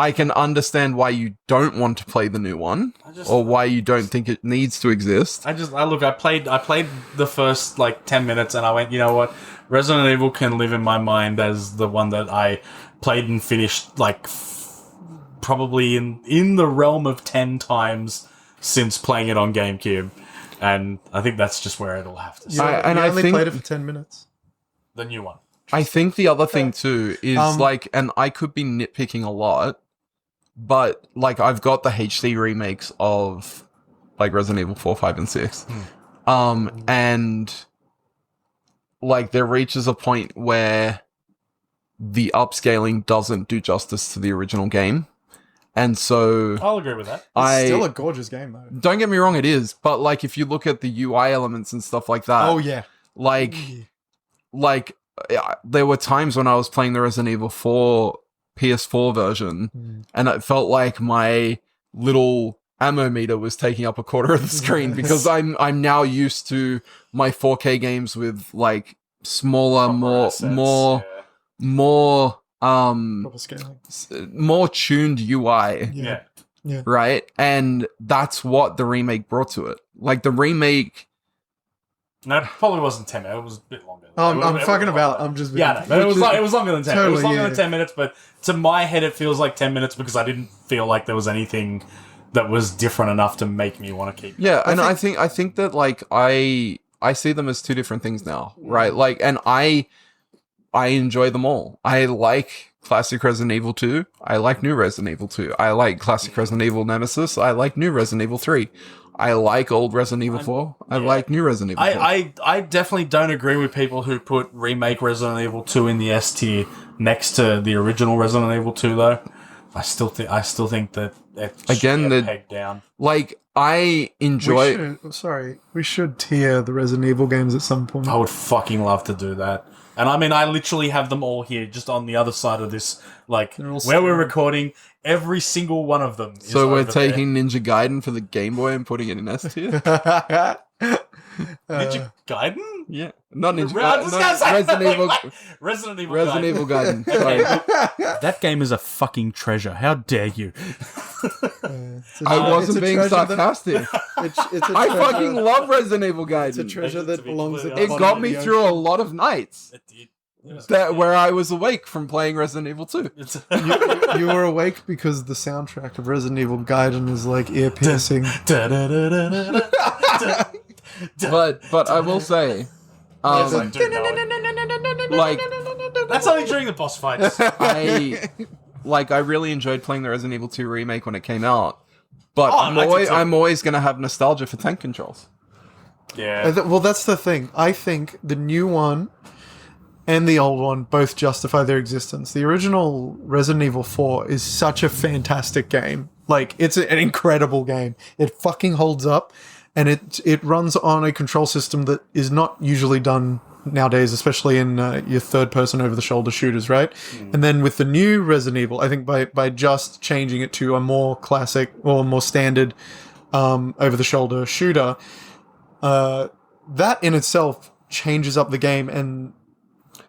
I can understand why you don't want to play the new one, or why you don't think it needs to exist. I played the first 10 minutes and I went, you know what? Resident Evil can live in my mind as the one that I played and finished probably in the realm of 10 times since playing it on GameCube. And I think that's just where it'll have to stay. I only played it for 10 minutes. The new one. I think the other thing too is and I could be nitpicking a lot, but I've got the HD remakes of Resident Evil 4, 5, and 6. And there reaches a point where the upscaling doesn't do justice to the original game. And so I'll agree with that. It's still a gorgeous game though. Don't get me wrong, it is, but if you look at the UI elements and stuff like that. Oh yeah. There were times when I was playing the Resident Evil 4 PS4 version, and it felt like my little ammo meter was taking up a quarter of the screen because I'm now used to my 4K games with smaller, more more tuned UI. Yeah. Right? And that's what the remake brought to it. The remake. No, it probably wasn't 10 minutes. It was a bit longer. I'm fucking about. I'm just. Yeah, no, but it was longer than 10. Totally, it was longer than 10 minutes, but to my head, it feels like 10 minutes because I didn't feel like there was anything that was different enough to make me want to keep. Yeah, and I think that I see them as two different things now, right? And I enjoy them all. I like classic Resident Evil 2. I like new Resident Evil 2. I like classic Resident Evil Nemesis. I like new Resident Evil 3. I like old Resident Evil 4. I like new Resident Evil 4. I definitely don't agree with people who put remake Resident Evil 2 in the S tier next to the original Resident Evil 2 though. I still think that again the peg down. I enjoy We should tier the Resident Evil games at some point. I would fucking love to do that. And I mean, I literally have them all here, just on the other side of this, where we're recording. Every single one of them. So we're taking Ninja Gaiden for the Game Boy and putting it in S tier. Ninja Gaiden? Yeah, not Ninja Gaiden. Resident Evil Gaiden. Sorry. That game is a fucking treasure. How dare you? I wasn't being sarcastic. I fucking love Resident Evil Gaiden. It's a treasure that belongs at the It bottom got of me the through a ocean. lot of nights. It did. Where I was awake from playing Resident Evil 2. You were awake because the soundtrack of Resident Evil Gaiden is ear piercing. But I will say, that's only during the boss fights. I really enjoyed playing the Resident Evil 2 remake when it came out, but Oh, I'm always gonna have nostalgia for tank controls. Yeah. Well, that's the thing. I think the new one and the old one both justify their existence. The original Resident Evil 4 is such a fantastic game. It's an incredible game. It fucking holds up, and it runs on a control system that is not usually done nowadays, especially in your third-person over-the-shoulder shooters, right? And then with the new Resident Evil, I think by just changing it to a more classic or more standard over-the-shoulder shooter, that in itself changes up the game and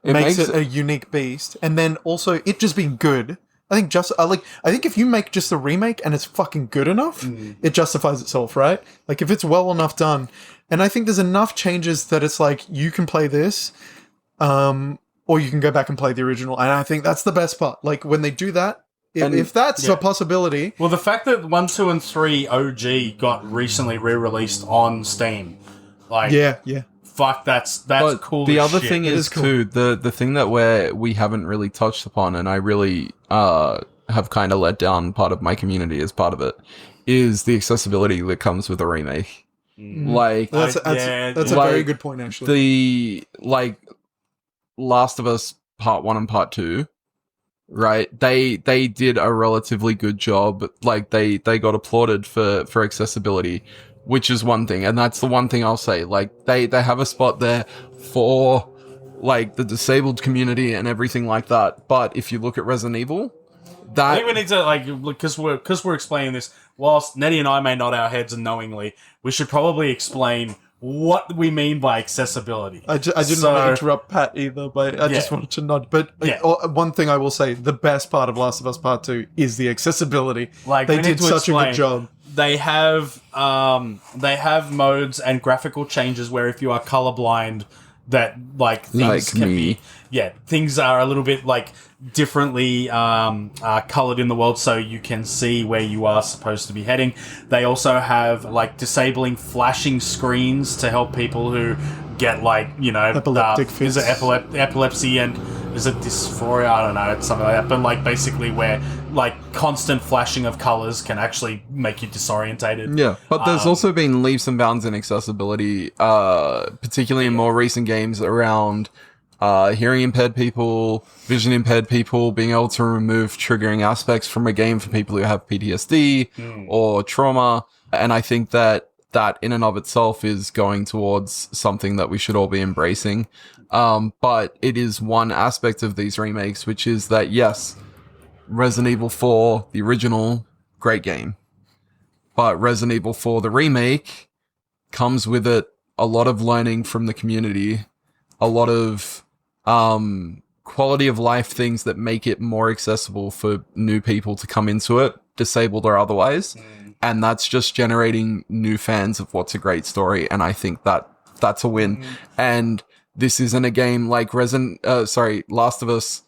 makes it a unique beast. And then also it just being good. I think I think if you make just a remake and it's fucking good enough, it justifies itself, right? Like if it's well enough done. And I think there's enough changes that it's like you can play this, or you can go back and play the original. And I think that's the best part. Like when they do that, if that's a possibility. Well, the fact that 1, 2, and 3 OG got recently re-released on Steam, like fuck, that's cool. The other thing is cool. Too the thing that we haven't really touched upon, and I really have kind of let down part of my community as part of it, is the accessibility that comes with a remake. Like that's a very good point, actually. The Last of Us Part 1 and Part 2. Right, they did a relatively good job. Like they got applauded for accessibility, which is one thing, and that's the one thing I'll say. Like they have a spot there for like the disabled community and everything like that. But if you look at Resident Evil, I think we need to because we're explaining this. Whilst Nettie and I may nod our heads unknowingly, we should probably explain what we mean by accessibility. I didn't want to interrupt Pat either, but I just wanted to nod. But one thing I will say, the best part of Last of Us Part 2 is the accessibility. Like they did such a good job. They have modes and graphical changes where if you are colorblind, that things can be things are a little bit differently colored in the world, so you can see where you are supposed to be heading. They also have disabling flashing screens to help people who get epileptic fits. Is it epilepsy and is it dysphoria? I don't know, it's something like that. But basically where constant flashing of colors can actually make you disorientated. Yeah, but there's also been leaps and bounds in accessibility, particularly in more recent games around hearing impaired people, vision impaired people, being able to remove triggering aspects from a game for people who have PTSD or trauma. And I think that in and of itself is going towards something that we should all be embracing. But it is one aspect of these remakes, which is that, yes, Resident Evil 4, the original, great game. But Resident Evil 4, the remake, comes with it a lot of learning from the community, a lot of quality of life things that make it more accessible for new people to come into it, disabled or otherwise. And that's just generating new fans of what's a great story. And I think that's a win. And this isn't a game like Last of Us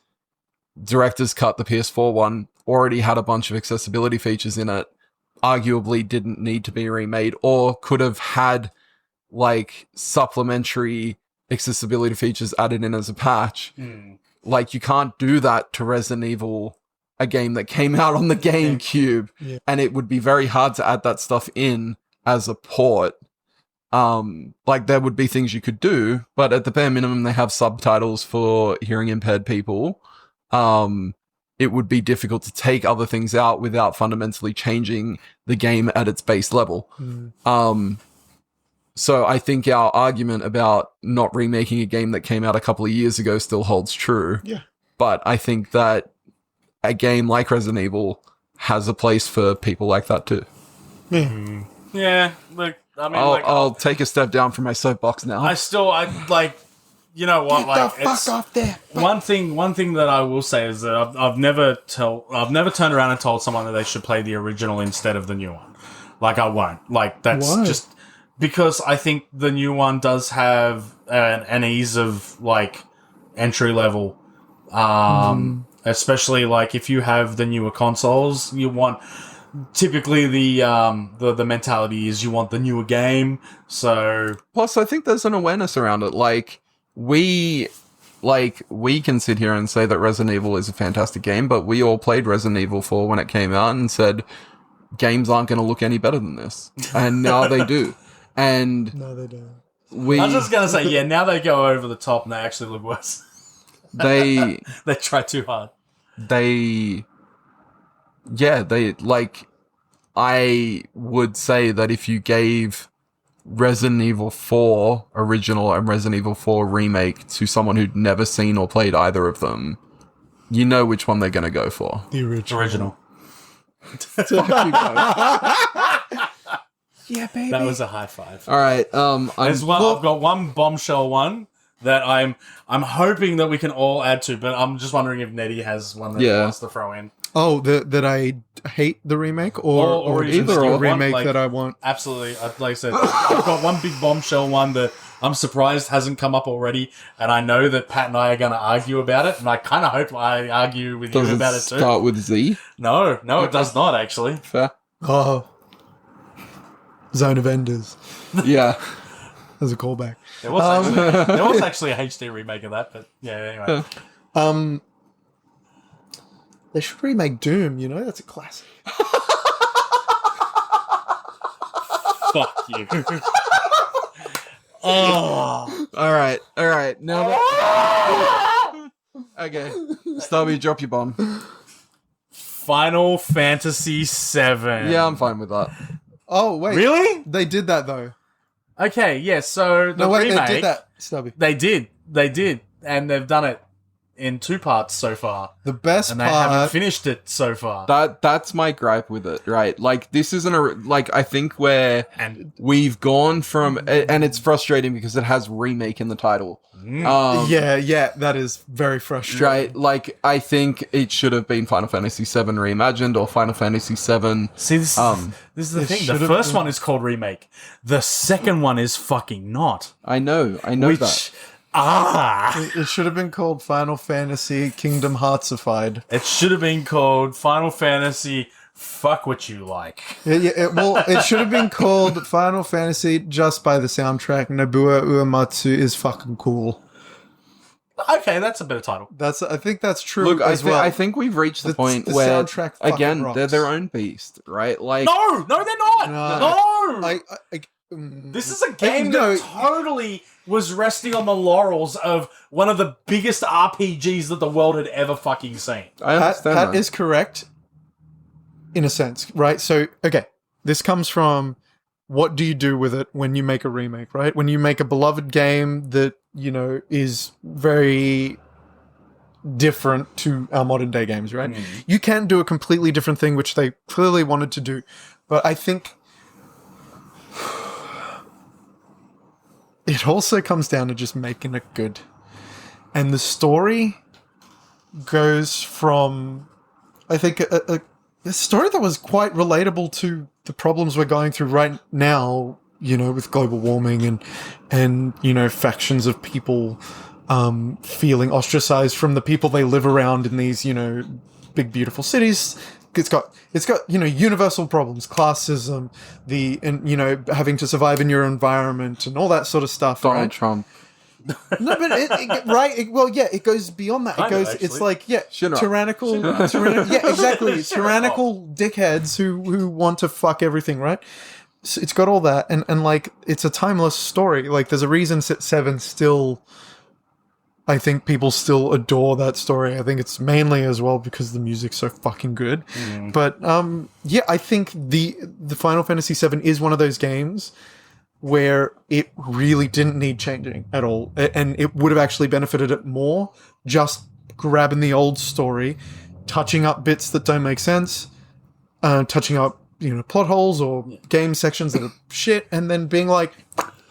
Director's Cut, the PS4 one, already had a bunch of accessibility features in it, arguably didn't need to be remade, or could have had supplementary accessibility features added in as a patch. You can't do that to Resident Evil, a game that came out on the GameCube, and it would be very hard to add that stuff in as a port. There would be things you could do, but at the bare minimum, they have subtitles for hearing impaired people. It would be difficult to take other things out without fundamentally changing the game at its base level. So I think our argument about not remaking a game that came out a couple of years ago still holds true. Yeah. But I think that a game like Resident Evil has a place for people like that too. Yeah. Yeah. Look, I mean, I'll take a step down from my soapbox now. You know what? Get the fuck off there. One thing that I will say is that I've never turned around and told someone that they should play the original instead of the new one. I won't. That's Why? Just because I think the new one does have an ease of entry level, especially if you have the newer consoles, you want. Typically, the mentality is you want the newer game. So plus, I think there's an awareness around it. We can sit here and say that Resident Evil is a fantastic game, but we all played Resident Evil 4 when it came out and said games aren't going to look any better than this, and now they do. And no, they don't. I was just gonna say, now they go over the top and they actually look worse. They try too hard. I would say that if you gave Resident Evil 4 original and Resident Evil 4 remake to someone who'd never seen or played either of them, you know which one they're going to go for. The original. Original. Fuck you guys. Yeah, baby. That was a high five. All right. I've got one bombshell one that I'm hoping that we can all add to, but I'm just wondering if Nettie has one that he wants to throw in. Oh, that I hate the remake, or either the or. remake that I want. Absolutely. Like I said, I've got one big bombshell one that I'm surprised hasn't come up already, and I know that Pat and I are going to argue about it, and I kind of hope I argue with you about it too. Does it start with Z? No, it does not, actually. Fair. Oh. Zone of Enders. Yeah. As a callback. There was actually a HD remake of that, but yeah, anyway. They should remake Doom, you know? That's a classic. Fuck you. Oh. All right. Now that... Okay. Stubby, drop your bomb. Final Fantasy VII. Yeah, I'm fine with that. Oh, wait. Really? They did that, though. Okay, yeah, so the remake... they did that, Stubby. They did. And they've done it in 2 parts so far. The best and part... they haven't finished it so far. That's my gripe with it, right? Like, this isn't I think we've gone from... And it's frustrating because it has remake in the title. Yeah, that is very frustrating. Right, like, I think it should have been Final Fantasy VII Reimagined or Final Fantasy VII... See, this is the thing. The first one is called Remake. The second one is fucking not. I know that. It should have been called Final Fantasy Kingdom Heartsified. It should have been called Final Fantasy Fuck What You Like. It should have been called Final Fantasy just by the soundtrack. Nobuo Uematsu is fucking cool. Okay, that's a better title. I think that's true. Look, well. I think we've reached the point where, soundtrack again, rocks. they're their own beast, right? Like, No, they're not. No. This is a game that totally was resting on the laurels of one of the biggest RPGs that the world had ever fucking seen. I understand that is correct, in a sense, right? So, okay, this comes from what do you do with it when you make a remake, right? When you make a beloved game that, you know, is very different to our modern day games, right? You can do a completely different thing, which they clearly wanted to do. But I think it also comes down to just making it good. And the story goes from, I think, a story that was quite relatable to the problems we're going through right now, you know, with global warming and you know, factions of people feeling ostracized from the people they live around in these, you know, big, beautiful cities. It's got you know, universal problems, classism, and you know, having to survive in your environment and all that sort of stuff. Donald Trump. No, but it goes beyond that. It's like, tyrannical, exactly, tyrannical dickheads who want to fuck everything, right? So it's got all that, and like, it's a timeless story. Like, there's a reason Seven still, I think people still adore that story. I think it's mainly as well because the music's so fucking good. But I think the Final Fantasy VII is one of those games where it really didn't need changing at all, and it would have actually benefited it more just grabbing the old story, touching up bits that don't make sense, touching up, you know, plot holes or game sections that are shit, and then being like,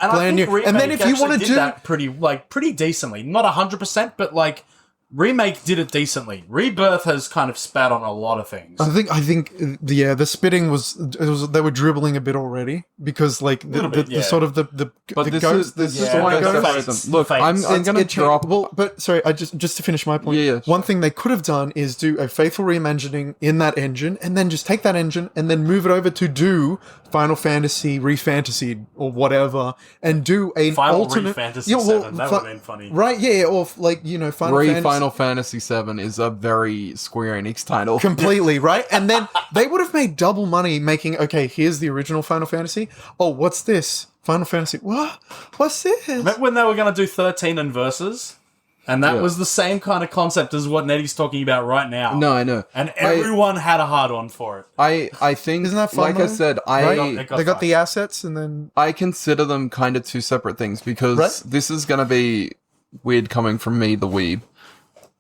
and I think Remake, and then if you want to do that pretty decently, not 100%, but like, Remake did it decently. Rebirth has kind of spat on a lot of things. I think the spitting was they were dribbling a bit already, because like the sort of the ghost. Look, I'm going to drop. Well, but sorry, I just to finish my point. Yeah, One thing they could have done is do a faithful reimagining in that engine, and then just take that engine and then move it over to do Final Fantasy Refantasied or whatever, and do an Final alternate Fantasy VII. That would have been funny, right? Yeah, or like, you know, Final Fantasy VII is a very Square Enix title. Completely, right? And then they would have made double money making, okay, here's the original Final Fantasy. Oh, what's this? Final Fantasy. What? What's this? Remember when they were going to do 13 and Versus? And that was the same kind of concept as what Nettie's talking about right now. No, I know. And everyone had a hard-on for it. I think, isn't that fun, like though? I said, they got the assets, and then I consider them kind of two separate things, because this is going to be weird coming from me, the weeb.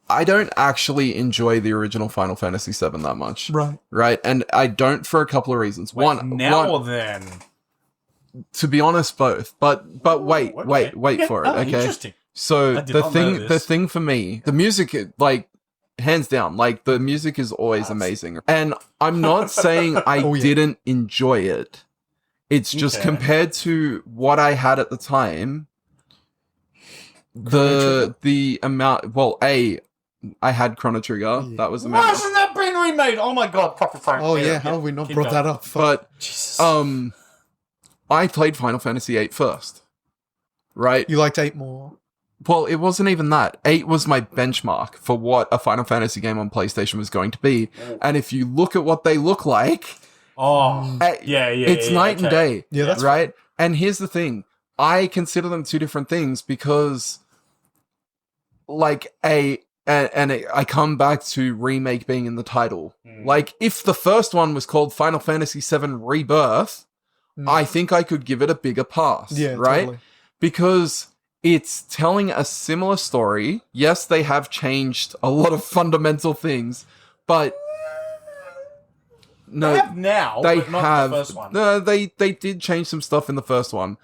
I don't actually enjoy the original Final Fantasy VII that much. Right. And I don't for a couple of reasons. Wait, then. To be honest, both. But wait for it. Okay. Interesting. So I did not know this. the thing for me, the music, like, hands down, like, the music is always amazing. And I'm not saying I didn't enjoy it. It's just compared to what I had at the time, the amount. Well, I had Chrono Trigger. Yeah. That was amazing. Why hasn't that been remade? Oh my god, proper phone. Oh yeah, how have we not brought that up? But Jesus. I played Final Fantasy VIII first, right? You liked 8 more. Well, it wasn't even that. 8 was my benchmark for what a Final Fantasy game on PlayStation was going to be. And if you look at what they look like, it's night and day. Yeah, that's right. And here's the thing: I consider them two different things because, like, I come back to remake being in the title. Like, if the first one was called Final Fantasy VII Rebirth, I think I could give it a bigger pass. Yeah, right? Totally. Because it's telling a similar story. Yes, they have changed a lot of fundamental things, but no, they have now. They but not have. The first one. No, they did change some stuff in the first one.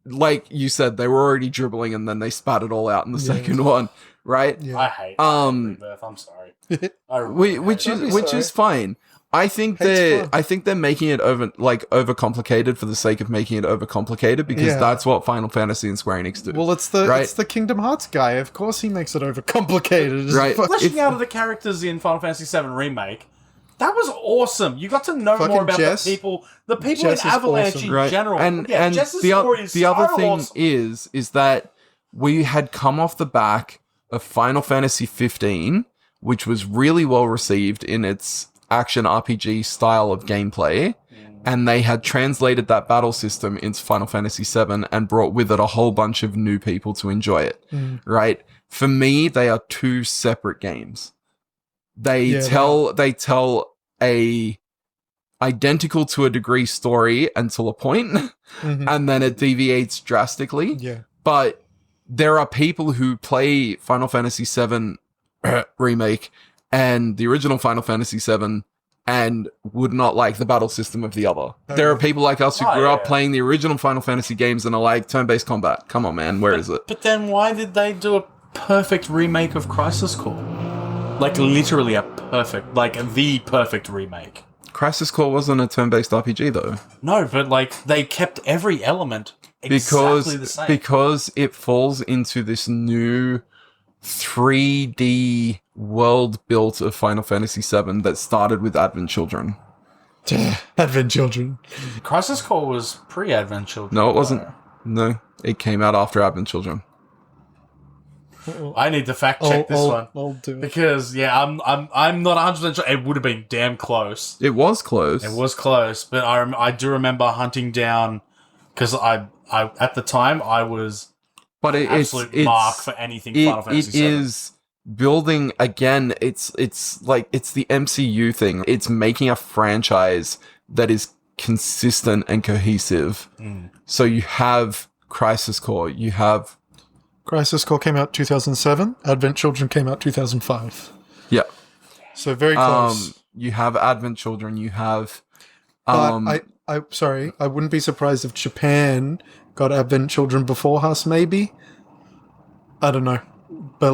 Like you said, they were already dribbling, and then they spat it all out in the second one, right? Yeah. I hate Rebirth. I'm sorry. Which is fine. I think they're making it overcomplicated for the sake of making it overcomplicated because that's what Final Fantasy and Square Enix do. Well, it's the Kingdom Hearts guy. Of course, he makes it overcomplicated. Right. Fleshing out of the characters in Final Fantasy VII Remake. That was awesome. You got to know more about the people Jess in Avalanche awesome. In general. And the other thing awesome. is that we had come off the back of Final Fantasy 15, which was really well received in its action RPG style of gameplay, and they had translated that battle system into Final Fantasy VII and brought with it a whole bunch of new people to enjoy it. Right? For me, they are two separate games. They tell a identical to a degree story until a point, and then it deviates drastically. Yeah. But there are people who play Final Fantasy VII Remake and the original Final Fantasy VII and would not like the battle system of the other. There are people like us who grew up playing the original Final Fantasy games and are like, turn-based combat. Come on, man, where is it? But then why did they do a perfect remake of Crisis Core? Like, literally the perfect remake. Crisis Core wasn't a turn-based RPG, though. No, but, like, they kept every element exactly the same. Because it falls into this new 3D world built of Final Fantasy VII that started with Advent Children. Advent Children. Crisis Core was pre-Advent Children. No, it wasn't. No, it came out after Advent Children. I need to fact check this one. I'll do it. Because I'm not 100% sure. It would have been damn close. It was close. It was close, but I do remember hunting down because I at the time I was absolute mark for anything Final Fantasy VII. It is building again. It's like it's the MCU thing. It's making a franchise that is consistent and cohesive. So you have Crisis Core. You have Crisis Core came out 2007. Advent Children came out 2005. Yeah. So very close. You have Advent Children. You have. I wouldn't be surprised if Japan got Advent Children before us. Maybe. I don't know, but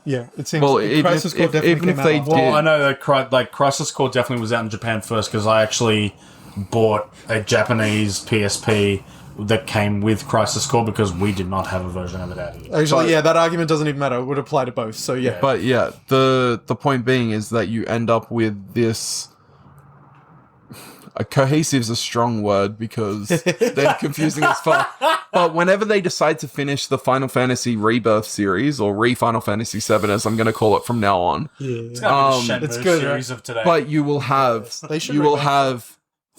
it seems. Well, Crisis Core definitely came out. Well, I know that Crisis Core definitely was out in Japan first because I actually bought a Japanese PSP that came with Crisis Core because we did not have a version of it out here. Actually, that argument doesn't even matter. It would apply to both. So yeah. But yeah, the point being is that you end up with this. Cohesive is a strong word because they're confusing as fuck. But whenever they decide to finish the Final Fantasy Rebirth series or Final Fantasy VII, as I'm going to call it from now on, it's going to be the good, series of today. But you will have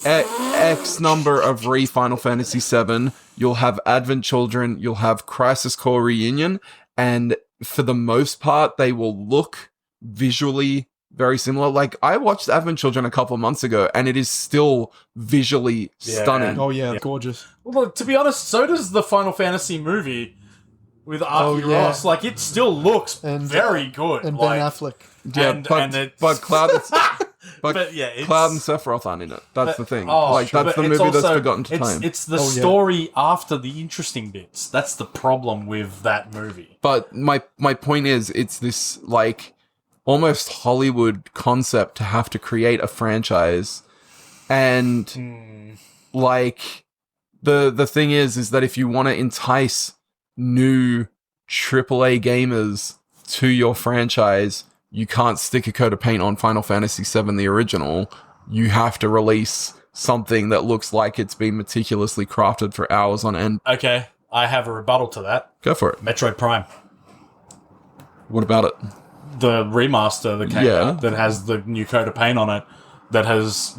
X number of Final Fantasy VII. You'll have Advent Children. You'll have Crisis Core Reunion, and for the most part, they will look visually very similar. Like, I watched Advent Children a couple of months ago, and it is still visually stunning. Oh yeah, gorgeous. Well, to be honest, so does the Final Fantasy movie with Archie Ross. Like, it still looks very good. And Ben Affleck. Yeah, but Cloud. But yeah, it's, Cloud and Sephiroth aren't in it. That's the thing. That's the but movie it's that's also- forgotten to time. It's the story after the interesting bits. That's the problem with that movie. But my point is, it's this like almost Hollywood concept to have to create a franchise, and like the thing is that if you want to entice new AAA gamers to your franchise, you can't stick a coat of paint on Final Fantasy VII, the original. You have to release something that looks like it's been meticulously crafted for hours on end. Okay, I have a rebuttal to that. Go for it. Metroid Prime. What about it? The remaster that came out that has the new coat of paint on it, that has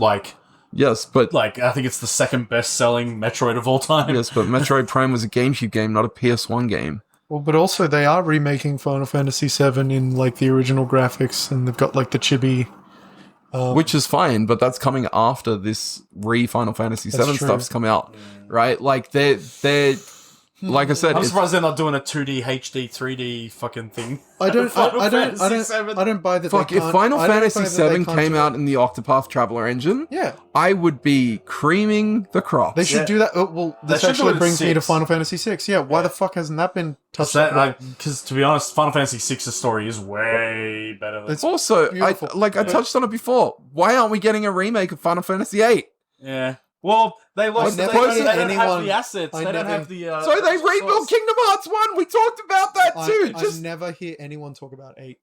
Yes, but I think it's the second best-selling Metroid of all time. yes, but Metroid Prime was a GameCube game, not a PS1 game. Well, but also they are remaking Final Fantasy VII in the original graphics, and they've got the chibi. Which is fine, but that's coming after this Final Fantasy VII stuff's come out, right? Like they're like I said, I'm surprised they're not doing a 2D, HD, 3D fucking thing. I don't buy that. Fuck, if Final Fantasy VII came out in the Octopath Traveler engine, I would be creaming the crops. They should do that. Well, this actually brings me to Final Fantasy VI. Yeah, why the fuck hasn't that been touched? Because to be honest, Final Fantasy VI's story is way better than... It's also, I touched on it before. Why aren't we getting a remake of Final Fantasy VIII? Yeah. Well, they lost. They don't have the assets. They don't have the. So they rebuilt Kingdom Hearts 1. We talked about that too. I never hear anyone talk about 8.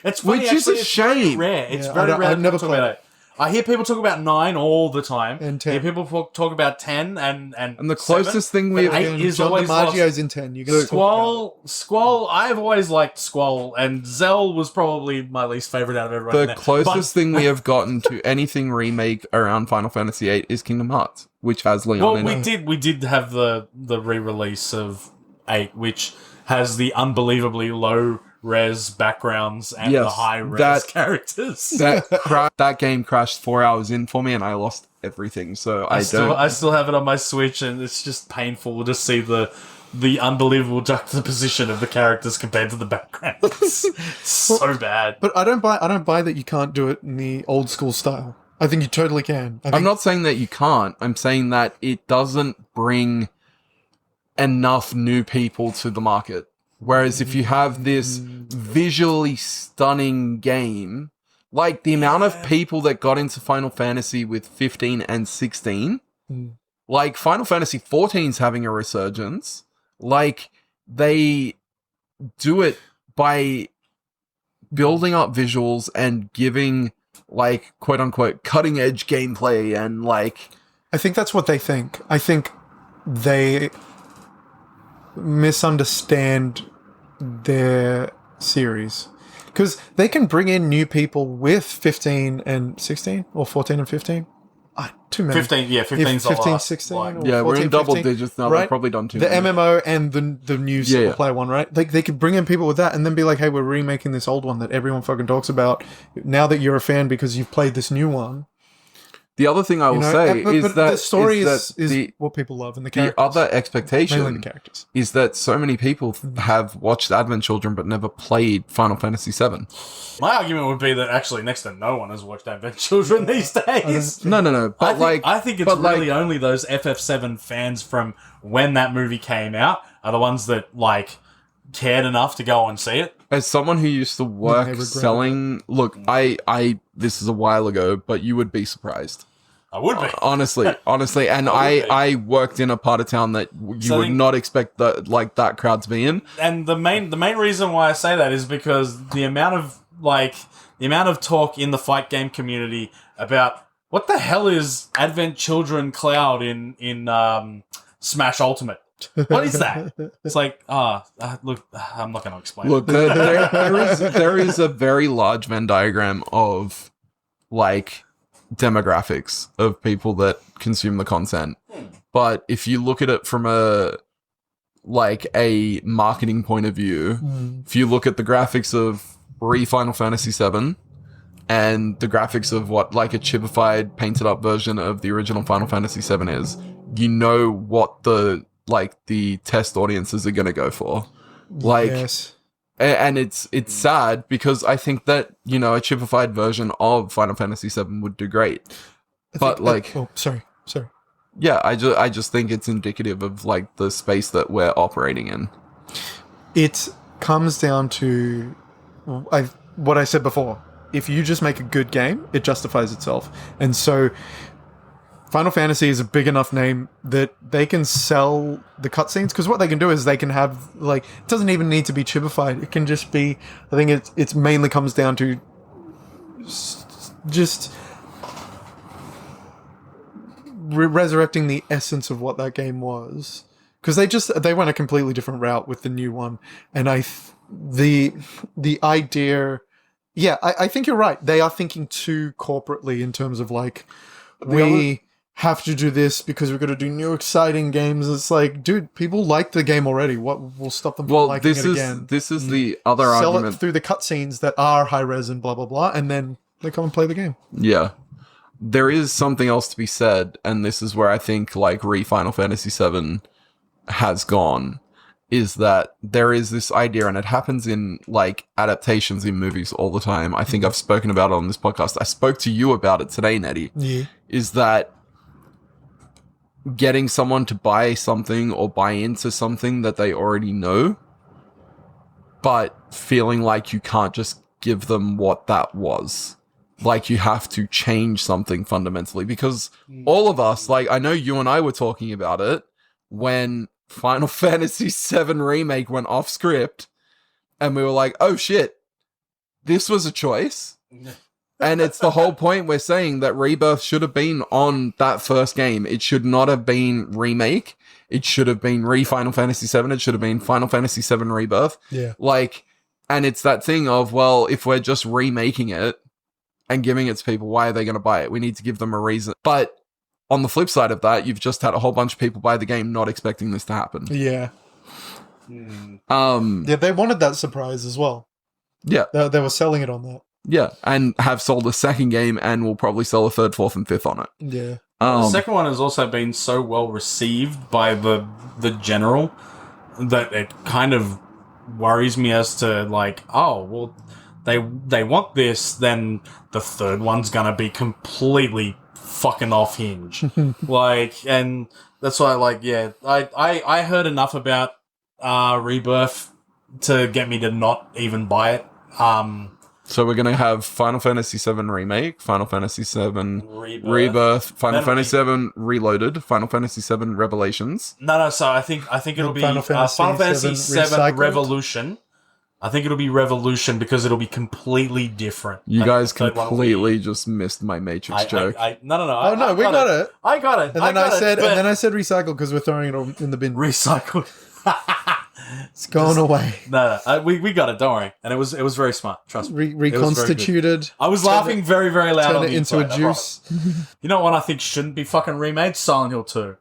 It's funny, which is a shame. Rare. It's very rare. I've never played about it. I hear people talk about 9 all the time. And 10. I hear people talk about 10 and the closest thing we have. 8 is John always DiMaggio's in 10. You Squall. I've always liked Squall, and Zell was probably my least favorite out of everyone. The closest thing we have gotten to anything remake around Final Fantasy VIII is Kingdom Hearts, which has Leon in it. We did have the re-release of 8, which has the unbelievably low res backgrounds and the high res characters. That game crashed 4 hours in for me, and I lost everything. So I still have it on my Switch, and it's just painful to see the unbelievable juxtaposition of the characters compared to the backgrounds. So bad. But I don't buy that you can't do it in the old school style. I think you totally can. I'm not saying that you can't. I'm saying that it doesn't bring enough new people to the market. Whereas if you have this visually stunning game, like the amount of people that got into Final Fantasy with 15 and 16, like Final Fantasy 14's having a resurgence, like they do it by building up visuals and giving quote unquote cutting edge gameplay and I think that's what they think. I think they misunderstand their series, because they can bring in new people with 15 and 16 or 14 and 15. Too many. 15, yeah, 15's 15, 16. Or 14, we're in double 15, digits now. right? They've probably done too the many. MMO and the new single player one, right? They could bring in people with that and then be like, hey, we're remaking this old one that everyone fucking talks about. Now that you're a fan because you've played this new one. The other thing I will say is that the story is the, what people love, and the characters. The other expectation Mainly the characters. is that so many people have watched Advent Children but never played Final Fantasy VII. My argument would be that actually next to no one has watched Advent Children these days. No. But I think it's really only those FF7 fans from when that movie came out are the ones that cared enough to go and see it. As someone who used to work selling, look, I this is a while ago, but you would be surprised. I would be. Honestly, and I worked in a part of town that you would not expect that crowd to be in. And the main reason why I say that is because the amount of talk in the fight game community about what the hell is Advent Children Cloud in Smash Ultimate. What is that? It's look, I'm not going to explain. Look, there is a very large Venn diagram of demographics of people that consume the content. But if you look at it from a marketing point of view, if you look at the graphics of Final Fantasy VII and the graphics of what a chipified, painted up version of the original Final Fantasy VII is, you know what the test audiences are going to go for. Yes. And it's sad because I think that, you know, a chipified version of Final Fantasy VII would do great. Sorry. Yeah, I just think it's indicative of like the space that we're operating in. It comes down to what I said before. If you just make a good game, it justifies itself. And so Final Fantasy is a big enough name that they can sell the cutscenes, because what they can do is they can have, like, it doesn't even need to be chipified. It can just be, I think it's mainly comes down to just resurrecting the essence of what that game was. Because they went a completely different route with the new one. And the idea... Yeah, I think you're right. They are thinking too corporately in terms of, like, we have to do this because we're going to do new exciting games. It's like, dude, people like the game already. What will stop them from liking it again? This is the other Sell argument. It through the cutscenes that are high-res and blah, blah, blah, and then they come and play the game. Yeah. There is something else to be said, and this is where I think, like, Final Fantasy VII has gone, is that there is this idea, and it happens in, like, adaptations in movies all the time. I think I've spoken about it on this podcast. I spoke to you about it today, Nettie. Yeah. Is that getting someone to buy something or buy into something that they already know, but feeling like you can't just give them what that was. Like, you have to change something fundamentally. Because all of us, like, I know you and I were talking about it when Final Fantasy VII Remake went off script, and we were like, oh shit, this was a choice. And it's the whole point we're saying that Rebirth should have been on that first game. It should not have been Remake. It should have been Final Fantasy VII. It should have been Final Fantasy VII Rebirth. Yeah. Like, and it's that thing of, well, if we're just remaking it and giving it to people, why are they going to buy it? We need to give them a reason. But on the flip side of that, you've just had a whole bunch of people buy the game not expecting this to happen. Yeah. Yeah, they wanted that surprise as well. Yeah. They were selling it on that. Yeah, and have sold a second game and will probably sell a third, fourth, and fifth on it. Yeah. The second one has also been so well received by the general that it kind of worries me as to, like, oh, well, they want this, then the third one's gonna be completely fucking off hinge. Like, and that's why, like, yeah, I heard enough about Rebirth to get me to not even buy it. So we're going to have Final Fantasy VII Remake, Final Fantasy VII Rebirth, Final Fantasy VII Reloaded, Final Fantasy VII Revelations. No, so I think it'll be Final Fantasy VII Revolution. I think it'll be Revolution because it'll be completely different. You guys completely just missed my Matrix joke. No. Oh, no, we got it. I got it. And then I said recycle because we're throwing it in the bin. Recycled. It's gone away. No, we got it. Don't worry. And it was very smart. Trust me. Reconstituted. I was laughing very, very loud. Turn it into a juice. You know what I think shouldn't be fucking remade? Silent Hill 2.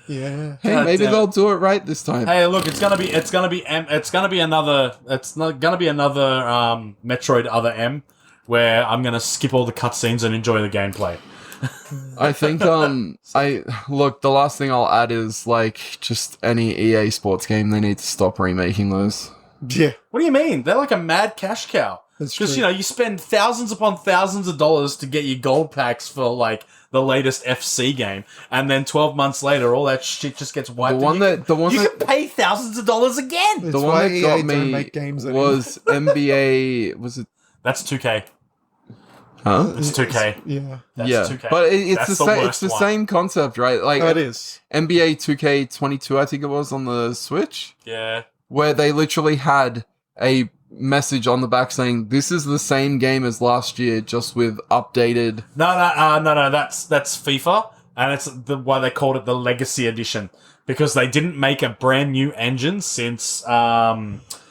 Yeah. Hey, maybe they'll do it right this time. Hey, look, it's gonna be another Metroid Other M, where I'm gonna skip all the cutscenes and enjoy the gameplay. I think, the last thing I'll add is, like, just any EA sports game, they need to stop remaking those. Yeah. What do you mean? They're like a mad cash cow. Because, you know, you spend thousands upon thousands of dollars to get your gold packs for, like, the latest FC game, and then 12 months later, all that shit just gets wiped. You can pay thousands of dollars again. The one that got me was NBA. Was it? That's 2K. Huh? It's 2K. Yeah. That's 2K. But it's the same concept, right? Like, it is. NBA 2K22, I think it was, on the Switch. Yeah. Where they literally had a message on the back saying, this is the same game as last year, just with updated... No, that's FIFA, and it's why they called it the Legacy Edition, because they didn't make a brand new engine since FIFA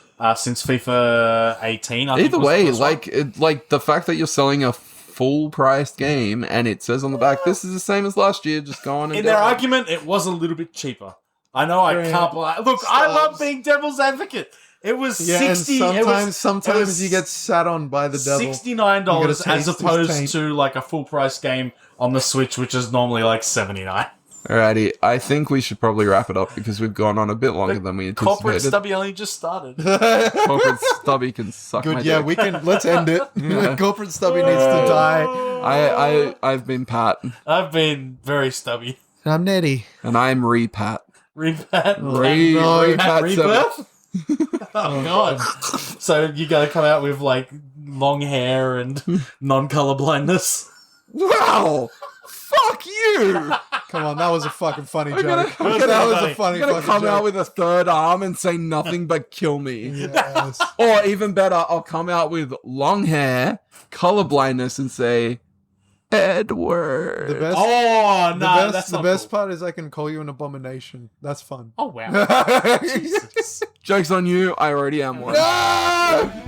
18. Either way, like the fact that you're selling a full-priced game and it says on the back, this is the same as last year, just go on and... In their argument, it was a little bit cheaper. I know I can't... Look, I love being devil's advocate. It was 60. And sometimes you get sat on by the devil. $69 as opposed to like a full price game on the Switch, which is normally like $79. Alrighty, I think we should probably wrap it up because we've gone on a bit longer than we anticipated. Corporate Stubby only just started. Corporate Stubby can suck my Good, yeah, dick. let's end it. Corporate Stubby needs to die. I've been Pat. I've been very stubby. I'm Nettie. And I'm Repat. Repat? Repat Rebirth? Oh, God. So you gotta come out with, like, long hair and non-color blindness? Wow! Fuck you! Come on, that was a fucking funny joke. That was a funny I'm gonna fucking come joke. out with a third arm and say nothing but kill me. Yes. Or even better, I'll come out with long hair, color blindness, and say Edward. The best, Oh, no, that's the not best cool. part is I can call you an abomination. That's fun. Oh, wow. Jesus. Joke's on you, I already am one. No!